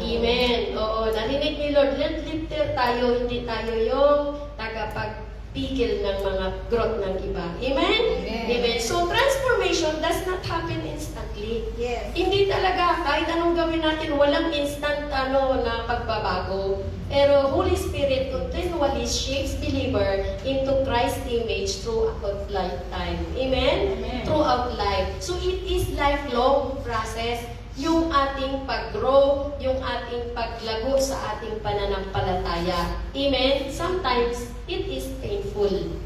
A: Amen. Oo, narinig ni Lord, lead lifter tayo, hindi tayo yung tagapagpigil ng mga growth ng iba. Amen? Amen. So, transformation does not happen instantly.
D: Yes.
A: Hindi talaga, kahit anong gawin natin, walang instant na pagbabago. Pero Holy Spirit continually shapes believer into Christ's image throughout lifetime. Amen? Throughout life. So it is lifelong process. Yung ating pag-grow, yung ating paglago sa ating pananampalataya. Amen? Sometimes, it is painful.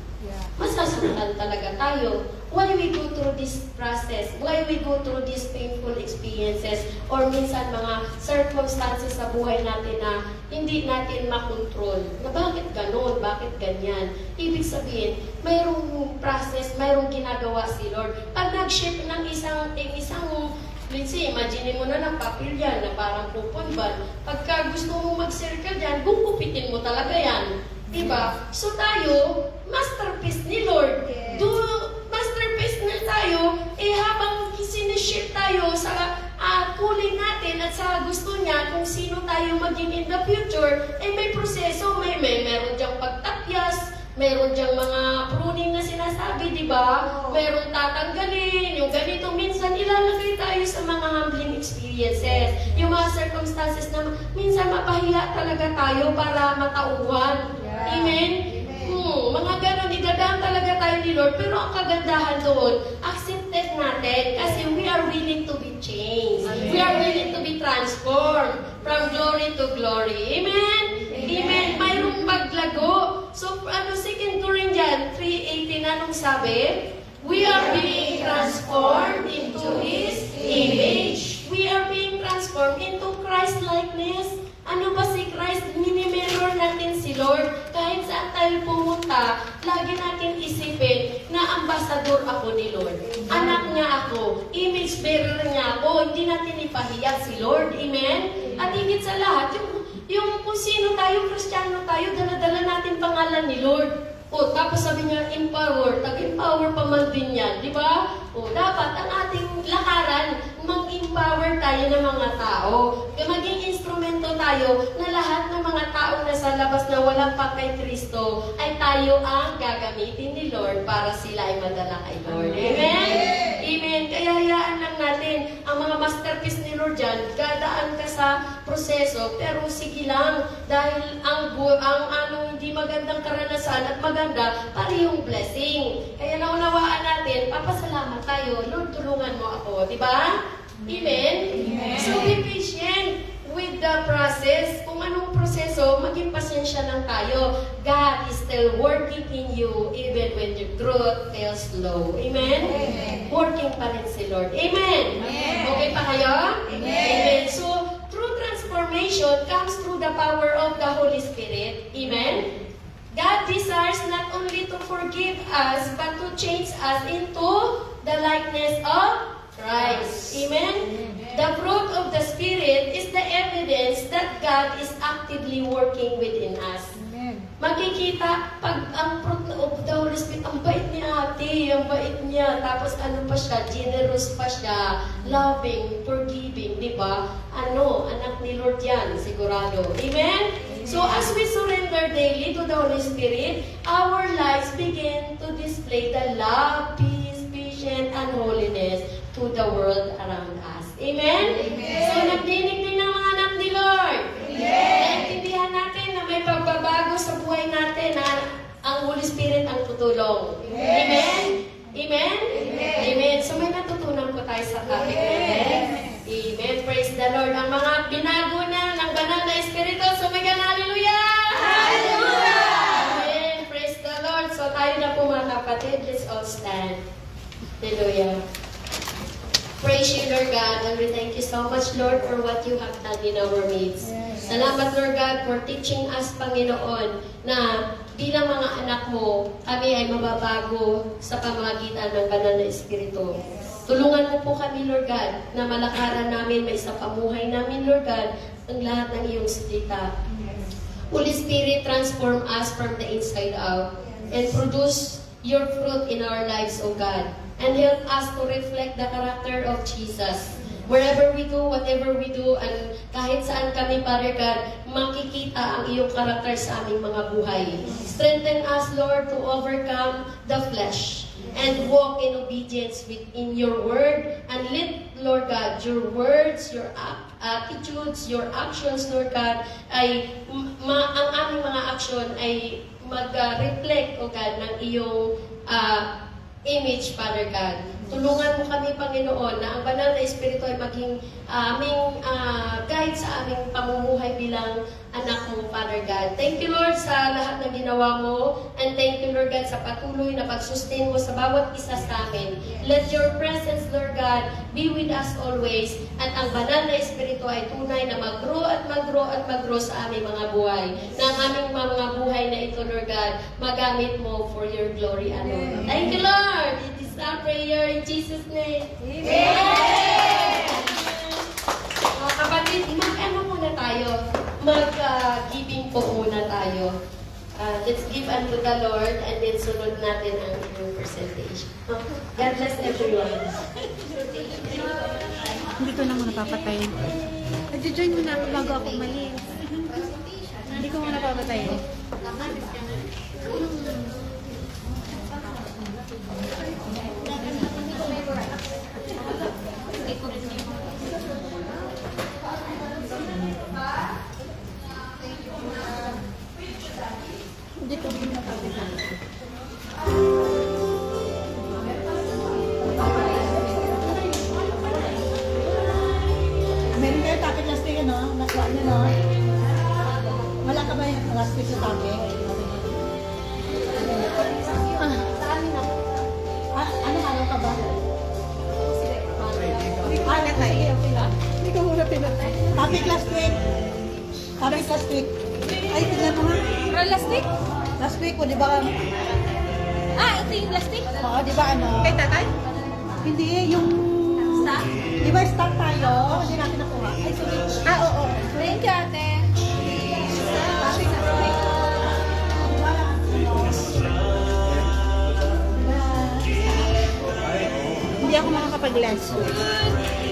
A: Masasaktan talaga tayo. Why we go through this process? Why we go through these painful experiences? Or minsan mga circumstances sa buhay natin na hindi natin makontrol. Na bakit ganun? Bakit ganyan? Ibig sabihin, mayroong process, mayroong ginagawa si Lord. Pag nag-shift ng isang let's say, imagine mo na ng papel yan na parang pupunban. Pagka gusto mo mag-circle dyan, gugupitin mo talaga yan. Diba? So tayo, masterpiece ni Lord. Masterpiece na tayo, habang sinishift tayo sa kulay natin at sa gusto niya kung sino tayo maging in the future, may proseso, meron diyang pagtapyas, meron diyang mga pruning na sinasabi, di ba? Meron tatanggalin, yung ganito, minsan ilalagay tayo sa mga humbling experiences. Yung mga circumstances na minsan mapahiya talaga tayo para matauhan. Amen? Mga ganon, idadaan talaga tayo ni Lord, pero ang kagandahan doon, accepted natin kasi we are willing to be changed. Amen. We are willing to be transformed from glory to glory. Amen? Amen. Mayroong paglago. So, 2 Corinthians 3:18, anong sabi? We are being transformed into His image. We are being transformed transform into Christ-likeness. Ano ba si Christ? Minimirror natin si Lord. Kahit saan tayo pumunta, lagi natin isipin na ambassador ako ni Lord. Anak niya ako. Image bearer niya ako. Hindi natin ipahiya si Lord. Amen? At higit sa lahat, yung kung sino tayo, Kristiyano tayo, dala-dala natin pangalan ni Lord. O, tapos sabi niya, empower. Tag-empower pa man din yan. Di ba? O, dapat ang ating lakaran, mag-empower tayo ng mga tao. Kaya maging instrumento tayo na lahat ng mga taong nasa labas na walang pa kay Kristo ay tayo ang gagamitin ni Lord para sila ay madala kay Lord. Amen? Amen. Kaya hayaan lang natin ang mga masterpiece ni Lord dyan, dadaan ka sa proseso, pero sige lang, dahil ang hindi magandang karanasan at maganda, parehong blessing. Kaya naunawaan natin, papasalamat tayo, Lord, tulungan mo ako, di ba? Amen?
D: Amen.
A: So be patient with the process. Kung anong proseso, maging pasensya lang tayo. God is still working in you even when your growth feels slow. Amen?
D: Amen.
A: Working pa rin si Lord. Amen?
D: Amen.
A: Okay pa kayo?
D: Amen.
A: So, true transformation comes through the power of the Holy Spirit. Amen? God desires not only to forgive us, but to change us into the likeness of Christ. Amen? The fruit of the Spirit is the evidence that God is actively working within us. Makikita, pag ang fruit of the Holy Spirit, ang bait ni ate, ang bait niya, tapos ano pa siya, generous pa siya, loving, forgiving, di ba? Anak ni Lord yan, sigurado. Amen? So as we surrender daily to the Holy Spirit, our lives begin to display the love, peace, patience, and holiness to the world around us. Amen?
D: Amen.
A: So nagdinig din ng mga anak ni Lord. Naintindihan natin na may pagbabago sa buhay natin na ang Holy Spirit ang tutulong. Amen? Amen? Amen. So may natutunan po tayo sa topic natin. Amen. Praise the Lord. Ang mga binago na ng banal na Espiritu, sumigan, hallelujah! Hallelujah! Amen. Praise the Lord. So tayo na po mga kapatid. Let's all stand. Hallelujah. Praise you, Lord God, and we thank you so much, Lord, for what you have done in our midst. Salamat, Lord God, for teaching us, Panginoon, na bilang mga anak mo, kami ay mababago sa pamamagitan ng banal na Espiritu. Tulungan mo po kami, Lord God, na malakaran namin, may sa pamuhay namin, Lord God, ang lahat ng iyong salita. Holy Spirit, transform us from the inside out and produce your fruit in our lives, O God. And help us to reflect the character of Jesus. Wherever we go, whatever we do, and kahit saan kami, Father God, makikita ang iyong karakter sa aming mga buhay. Strengthen us, Lord, to overcome the flesh and walk in obedience in your word. And let, Lord God, your words, your attitudes, your actions, Lord God, ay ang aming mga action ay mag-reflect, O God, ng iyong image, Father God. Tulungan mo kami, Panginoon, na ang banal na Espiritu ay maging aming guide sa aming pamumuhay bilang anak mo, Father God. Thank you, Lord, sa lahat ng ginawa mo. And thank you, Lord God, sa patuloy na pag-sustain mo sa bawat isa sa amin. Let your presence, Lord God, be with us always. At ang banal na Espiritu ay tunay na mag-grow at mag-grow at mag-grow sa aming mga buhay. Na ang aming mga buhay na ito, Lord God, magamit mo for your glory and honor. Thank you, Lord. It is our prayer in Jesus' name. Amen! Mga kapatid, mag-ano muna tayo? Mag-giving po muna tayo. Let's give unto the Lord and then sunod natin ang inyong percentage. God bless everyone.
C: Hindi ko na muna papatayin. Nag-join muna ako bago ako umalis. Hindi ko muna papatayin. Hindi ko muna papatayin.
D: Meron kayo topic last week, no? Nakuha niyo, no? Wala ka ba yung last week sa topic? Anong araw ka ba?
C: Hindi ko muna tayo.
D: Hindi ko muna pinatay. guys last week. Ay, tignan mo nga.
C: Realistic?
D: Last week, di ba?
C: Ito yung plastic?
D: Oo, di ba ano?
C: Kay tatay?
D: Hindi, yung...
C: Stock?
D: Di ba stock tayo? Hindi natin nakuha. Ay, sorry.
C: Oo. Thank you, ate.
D: Hindi ako makakapag-last week.